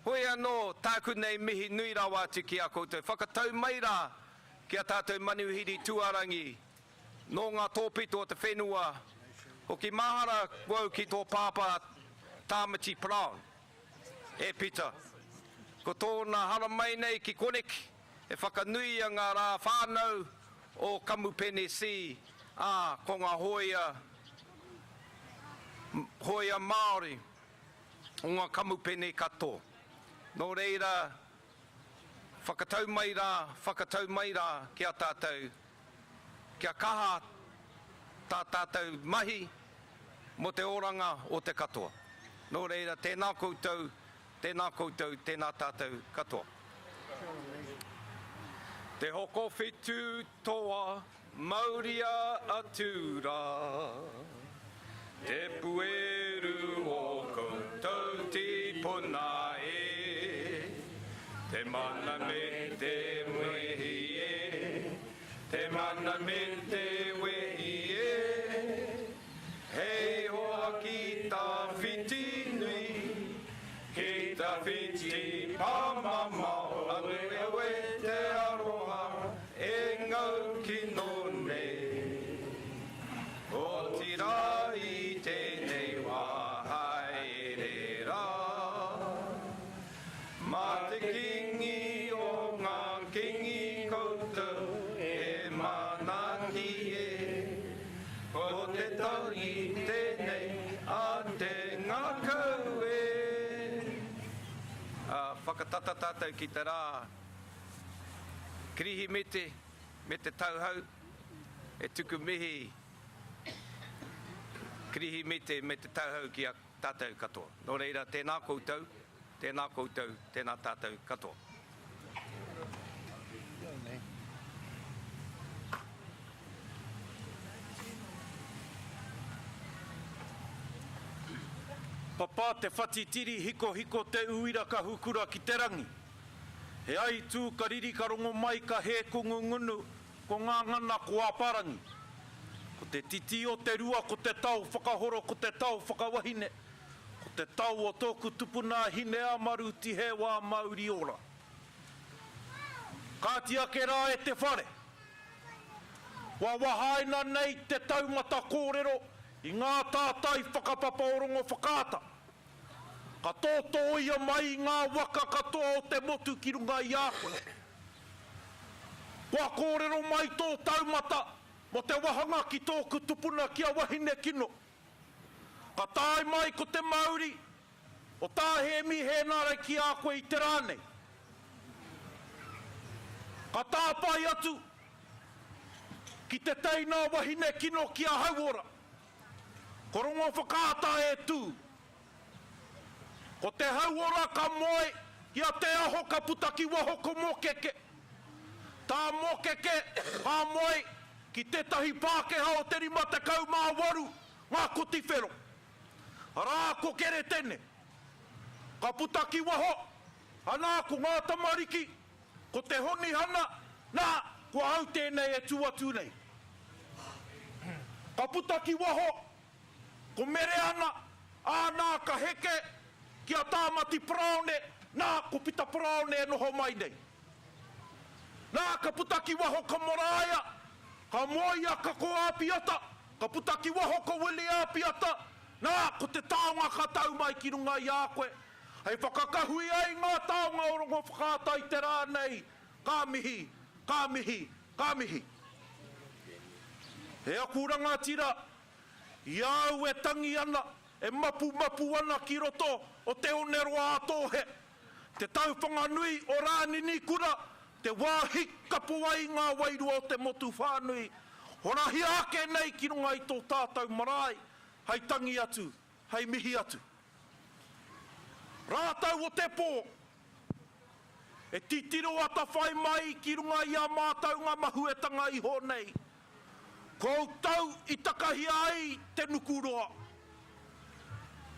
Hoi anō tāku nei mihi nui rawa atu ki a koutou. Whakatau mai rā ki a tātou manuhiri tuarangi no ngā tōpito te whenua. Hoki mahara wau ki tō pāpā Tāmati Brown. E pita. Ko tōna hara mai nei ki Koneki. E whakanui a ngā rā whānau o Kamupene Si. Ko ngā hoia Māori. o ngā kamupene katoa. Nō reira, whakatau mai rā kia tātou, kia kaha tā tātou mahi mo te oranga o te katoa. Nō reira, tēnā koutou, tēnā tātou katoa. Te hoko whetū toa, Mauria atura, te pueru o koutou tipuna e, te mana me te wehi e, te mana me te wehi e, hei hoa ki tā whiti nui, ki tā whiti pāmamau, awe te aroha, e ngau ki none, o tira i tēnei wā haere rā. Mā te kingi o ngā kingi koutou, e manaki e, ko te tauri tēnei a te ngakau e. Whakatata tātou ki te rā, krihi me te tauhau, e tuku mihi, krihi me te tauhau ki a tātou katoa. Nō reira, tēnā koutou, tēnā tātou katoa. Papa, te whatitiri hiko te uira ka hukura ki te rangi. He ai tū ka riri ka rongo mai ka he kungu ngunu ko ngā ngana ko aparangi. Ko te titi o te rua ko te tau whakahoro ko te tau whakawahine. Ko te tau o tōku tupuna hine amaru ti he wā mauri ora. Kātia ke rā e te whare. Wa wahaina nei te taumata kōrero i ngā tātai whakapapa o rongo whakaata. Ka tōtō ia mai ngā waka katoa o te motu ki runga i ākoe. Kua kōrero mai tō taumata mo te wahanga ki tōku tupuna kia wahine kino. Ka tāi mai ko te Māori o tā he mi he nare ki ākoe i te rānei. Ka tāpai atu ki te teina wahine kino ki a hauora. Ko rongo whakaata e tū. Ko te hauora ka moe, ia te aho ka putaki waho ko mokeke. Tā mokeke, ka moe, ki te tahi Pākehā o te 58 ngā koti whero. Rā ko kere tene. Ka putaki waho, anā ko ngā tamariki, ko te honi hana, nā, ko au tēnei e tuatu nei. Ka putaki waho, ko mere ana, ānā ka heke, kia tāmati praone, nā ko pita praone e noho mai nei. Nā ka putaki waho ka moraia, ka moia ka ko apiata, ka putaki waho ka wili apiata, nā ko te taonga ka tau mai ki runga i ākoe. Hei whakakahui ai ngā taonga o rongo whakāta i te rānei, ka mihi. He akuranga tira, iau e tangi ana, e mapu ana ki roto o te oneroa atohe. Te tauwhanga nui o rānini kura, te wāhi kapuai ngā wairua o te motu whānui. Horahi ake nei ki runga i tō tātou marae, hei tangi atu, hei mihi atu. Rātau o te pō, e titiro ata whai mai ki runga i a mātau ngā mahuetanga i honei. Koutou i takahi ai te nukuroa.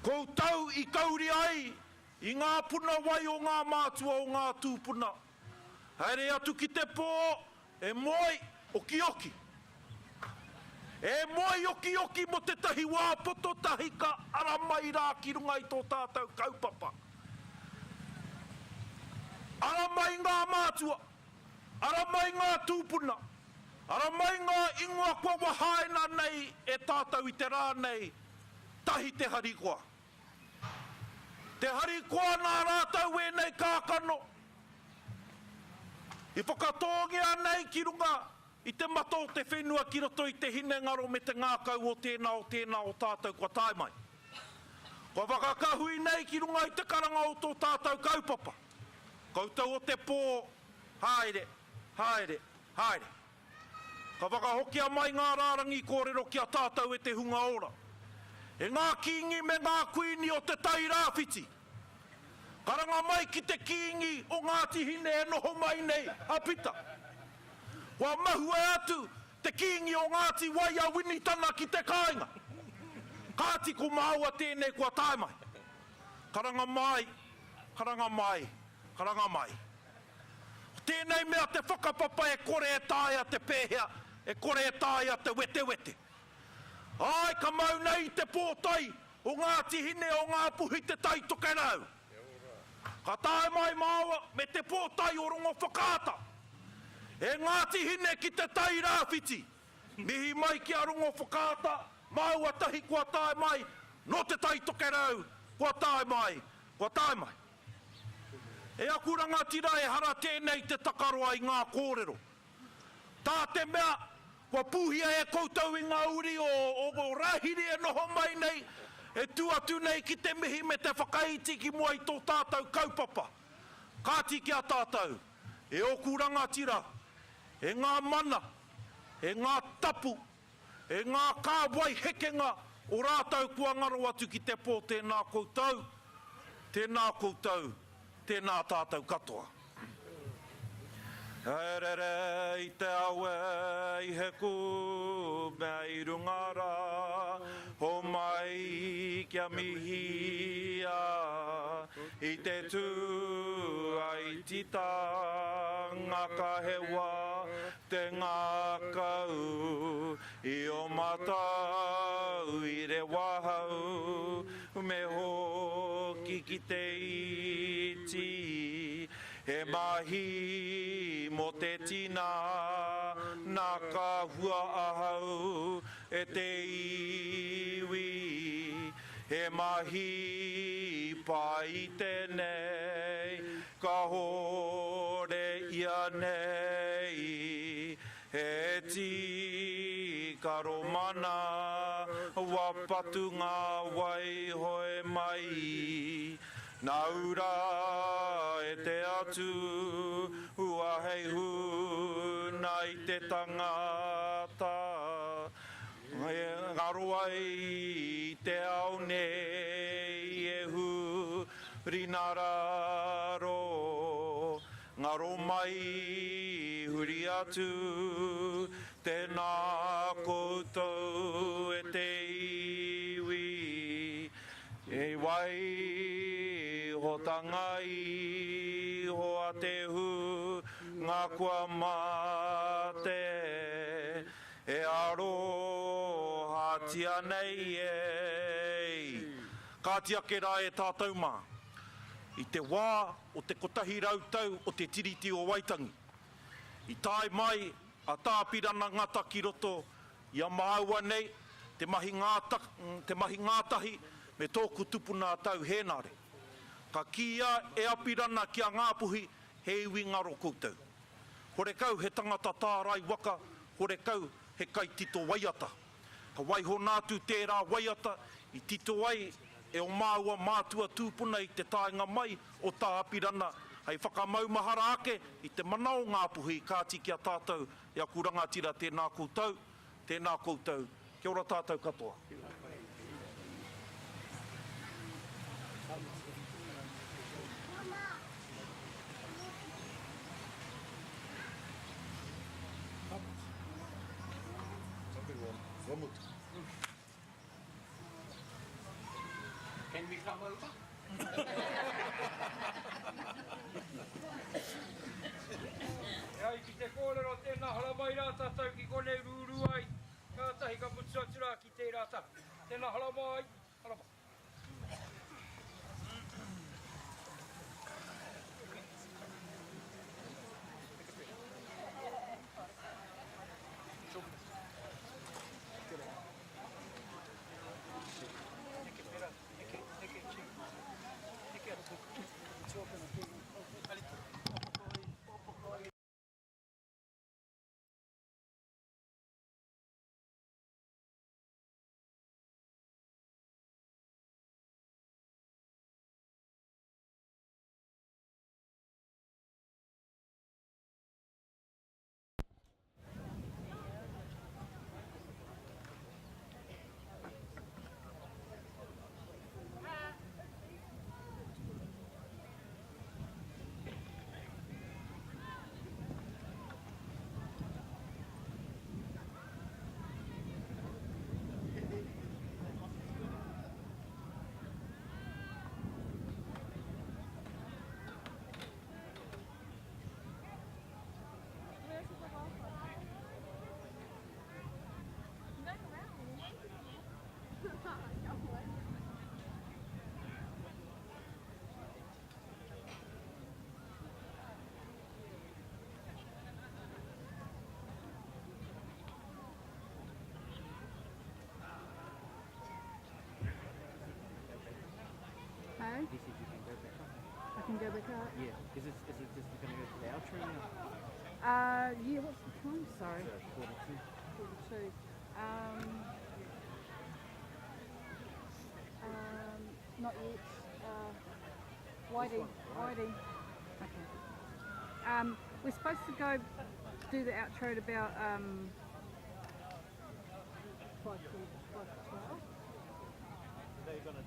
Koutou i kauri ai i ngā puna wai o ngā mātua o ngā tūpuna. Haere atu ki te pō, e moi o kioki. E moi o kioki mo te tahi wāpoto tahi ka aramai rā ki runga i tō tātou kaupapa. Aramai ngā mātua, aramai ngā tūpuna, aramai ngā ingoa kua wahaina nei e tātou i te rānei, tahi te harikoa. Te harikoa nā rātau e nei kākano. I whakatongia nei ki runga i te mato o te whenua ki roto i te hine ngaro me te ngākau o tēnā o tātou kua taimai. Ko whakakahui nei ki runga i te karanga o tō tātou kaupapa. Koutou o te pō, haere, haere, haere. Ka whakahokia mai ngā rārangi kōrero ki a tātou e te hunga ora. E ngā kingi me ngā kuini o te tai rāwhiti. Karanga mai ki te kingi o Ngāti Hine e noho mai nei, apita. Wa mahua atu te kingi o Ngāti Waia Winitanga ki te kāinga. Kāti ko maua tēnei kua tae mai. Karanga mai, karanga mai, karanga mai. Tēnei mea te whakapapa e kore e tāia te pēhea, e kore e tāia te wete wete. Ai, ka mau nei te pōtai o Ngāti Hine o ngā puhi te tai toke rau. Ka tae mai māua me te pōtai o rongo whakaata. E Ngāti Hine ki te tai rāwhiti. Mihi mai ki a rongo whakaata, māua tahi kua tae mai, no te tai toke rau, kua tae mai, kua tae mai. E aku rangatira e hara tēnei te takaroa i ngā kōrero. Tā te mea, kua puhia e koutou i ngā uri o rahiri e noho mai nei, e tuatu nei ki te mihi me te whakaiti ki mua i tō tātou kaupapa. Kāti ki a tātou, e oku rangatira, e ngā mana, e ngā tapu, e ngā kāwai hekenga o rātou kua ngaro atu ki te pō tēnā koutou, tēnā koutou, tēnā tātou katoa. Herere i te awe i he ku mea i rungara, ho mai kia mihia, i te tū ai tita, ngaka hewa, te ngakau, i o matau i re wahau, me hoki ki te iti, he mahi mo te tina, nā ka hua ahau e te iwi. He mahi pai tēnei, ka hore ia nei. He ti karomana, wapatu ngā wai hoe mai. Nā ura e te atu, ua hei huna i te tangata. Ngaro ai i te ao nei e hu rinararo. Ngaro mai huri atu, tēnā koutou e te iwi. E wai ho tangai, ho a te hu, ngā kua mate, e aro hatia nei ei. Kātia ke rā e tātou mā, i te wā o te kotahi rautau o te tiriti o Waitangi. I tae mai a tāpirana ngata ki roto i a māua nei, te mahi ngātahi, me tōku tupuna tau hēnare. Ka kia e apirana ki a ngāpuhi he iwi ngaro koutou. Hore kau he tangata tārai waka, hore kau he kai tito waiata. Ka waiho nātu tērā waiata, i tito ai e o māua mātua tūpuna i te tāinga mai o tā apirana. Hei whakamaumahara ake i te mana o ngāpuhi kāti ki a tātou i a kurangatira tēnā koutou, tēnā koutou. Kia ora tātou katoa. Can we come over? Ai ki te kōrero tēnā hala mai rā tātou ki konei rūru ai. Kātahi ka mutsatira ki te rāta. Tēnā hala mai, hala mai. He said you can go back up. I can go back up. Yeah. Is it just going to go to the outro now? Yeah, what's the time? Sorry. So, 42. 42. Not yet. Whitey. Whitey. Okay. We're supposed to go do the outro at about 5 to 12. They're going to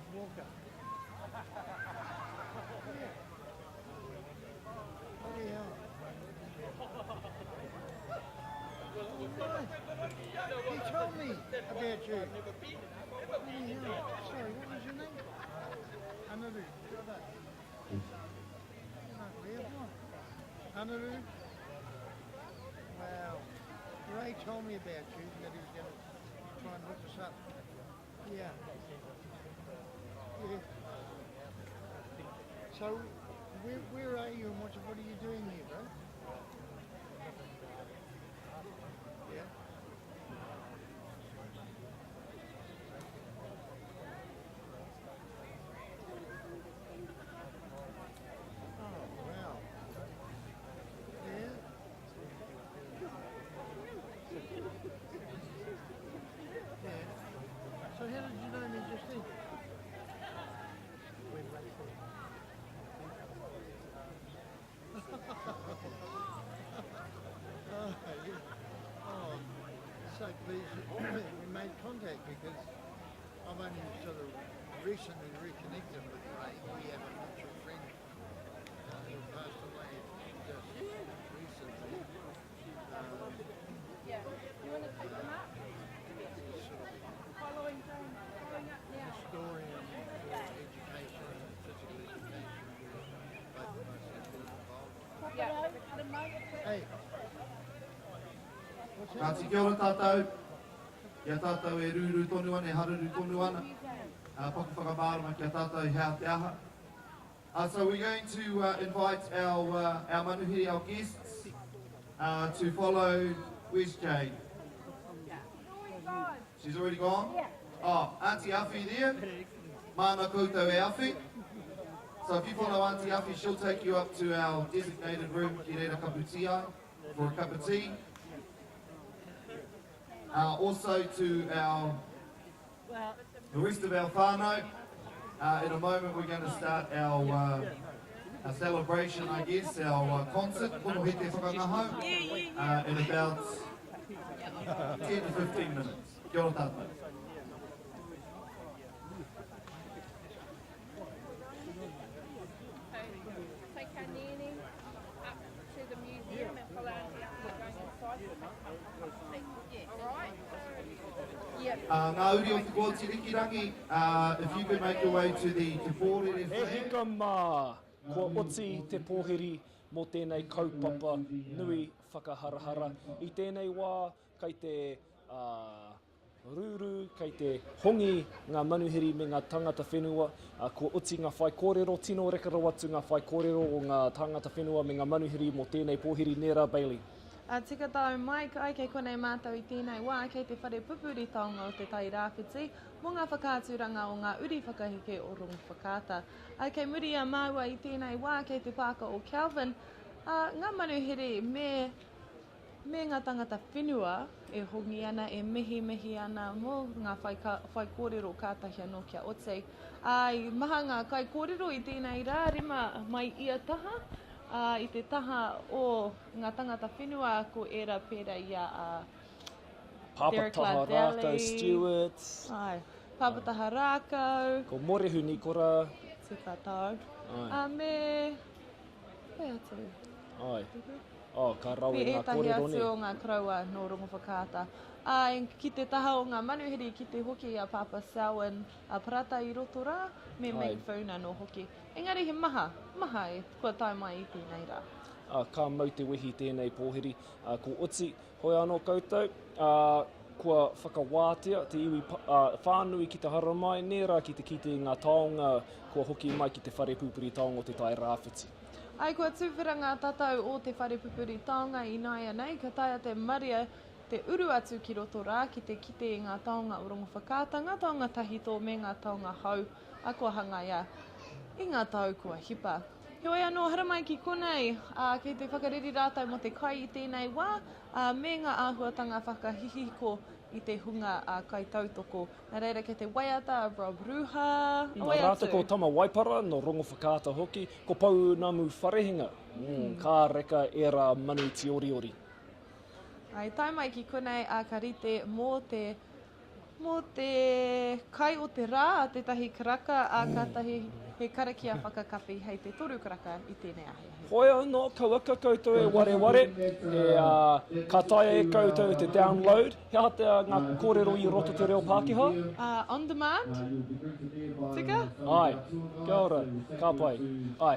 Ralph Walker. Bloody hell. He told me about you. Bloody hell. Sorry, what was your name? Anaru. Anaru. Wow. Ray told me about you, that he was going to try and hook us up. Yeah. Yeah. So, where are you and what are you doing here, bro? Yeah. Oh, wow. Yeah. Yeah. So how did you know me just then? Oh, so pleased we made contact because I've only sort of recently reconnected with Ray. We have a mutual friend who passed away just recently. Yeah. You want to take them up? Following up now. Historian for education and physical education. Both of us have been involved. Yeah. Hey. Kāti kia ora tātou. Kia tātou e rūru tonu ana, e haruru tonu ana. Paku whakamārama kia tātou hea te aha. So we're going to invite our manuhiri, our guests, to follow. Where's Jade? She's already gone? Yeah. Oh, Auntie Afi there. Mana koutou e Afi. So if you follow Auntie Afi, she'll take you up to our designated room, ki reira kaputia, for a cup of tea. Also to the rest of our whānau. In a moment we're going to start our celebration, I guess, our concert, Kono He Te Whakangahau, in about 10 to 15 minutes. Kia ora tātou. Take our nanny up to the museum and follow Auntie Afi going inside. Alright? Yep. Ngā uri o te kua tirikirangi, if you could make your way to the Te Pōrere E hika mā, kua oti te pōhiri mō tēnei kaupapa nui whakaharahara. I tēnei wā, kei te rūru, kei te hongi ngā manuhiri me ngā tangata whenua, kua oti ngā whai kōrero, tino rekara atu ngā whai kōrero o ngā tangata whenua me ngā manuhiri mō tēnei pōhiri, Nera Bailey. Tika tau mai kai kei konei mātou I tēnei wā kei te whare pupuri taonga o te tai rāwhiti mō ngā whakāturanga o ngā uri whakaheke o rongo whakāta. Kei muri a māua I tēnei wā kei te pāka o Calvin, ngā manuhiri me ngā tangata whenua e hongi ana, e mihi ana mō ngā whai kōrero kātahi anō kia ote. I maha ngā kai kōrero I tēnei rā rima mai ia taha, I te taha o ngā tangata whenua ko era pera ia Pāpataha rākau, Stewart. Ai, Pāpataha rākau. Ko Morehu Nikora. Tika tau. Ai. Me... Hei atu. Ai. Oh, ka rawe ngā kōrero ne. Me etahi atu o ngā kraua no rongo whakāta. Ai, ki te taha o ngā manuhiri ki te hoki a Papa Selwyn a parata I roto rā, me main whauna no hoki. Engari he maha e kua tai mai I tēnei rā. Ka mau te wehi tēnei pōhiri. Ko oti, hoi anō koutou, kua whakawātea te iwi whānui ki te hara mai, nera ki te kite ngā taonga, kua hoki mai ki te whare pupuri taonga o te tai rāwhiti. Ai, kua tūwhiranga tatau o te whare pupuri taonga I Naia nei, ka taia te maria te uru atu ki roto rā, ki te kite I ngā taonga o rongo whakāta, ngā taonga tahito me ngā taonga hau, a kua hanga ia I ngā tau kua hipa. Heoi anō, hara mai ki konei, kei te whakariri rātou mo te kai I tēnei wā, me ngā āhuatanga whakahihiko I te hunga kai tautoko. Nā reira kei te waiata, Rob Ruha, Nā rātou ko tama waipara no rongo whakāta hoki, ko pau namu wharehinga, kā reka era manu ti ori ori. Ai, tai mai ki konei a karite mō Mō te kai o te rā, tētahi karaka, a kātahi he karaki a whakakapi hei te toru karaka i tēnei ahi. Hoi anō, kauaka koutou e ware, ka taia e koutou te download. He hata ngā kōrero i roto te reo Pākehā? On demand? Tika? Ai, kia ora, ka pai. Ai,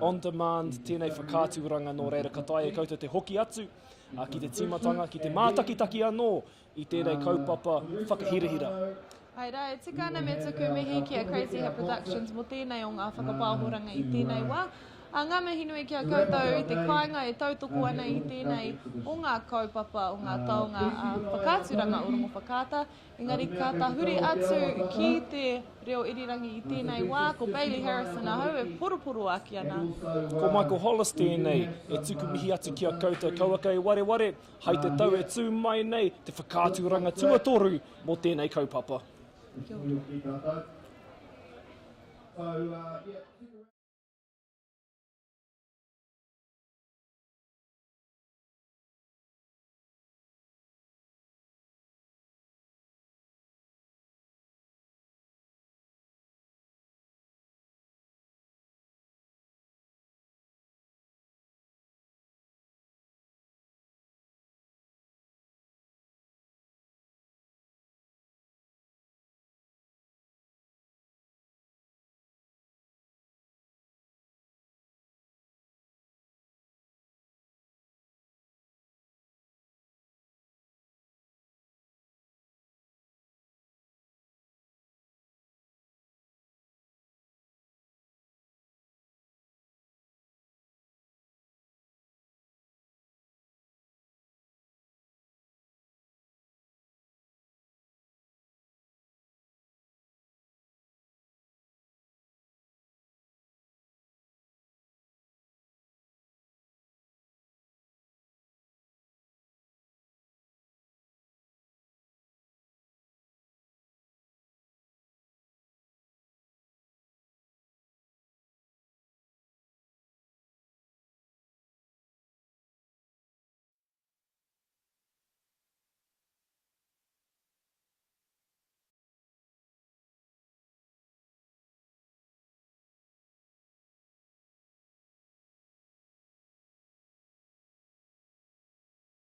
on demand, tēnei whakāturanga nō reira, ka taia e koutou te hoki atu, ki te tīmatanga, ki te mātakitaki anō, i tēnei kaupapa whakahirahira. Ai rā, e tika ana me tuku mihi ki a Crazy Hair Productions mo tēnei o ngā whakapāhoranga i tēnei wā. Ngā mihi nui ki a koutou i te kāinga e tautoko ana i tēnei o ngā kaupapa o ngā taonga whakāturanga o rongo whakāta. Engari ka tahuri atu ki te reo irirangi i tēnei wā, ko Bailey Harrison a hau e poroporo aki ana. Ko Michael Hollis tēnei, e tuku mihi atu ki a koutou kauaka e ware, hei te tau e tū mai nei, te whakāturanga tuatoru mo tēnei kaupapa. Kia ora. So, yeah.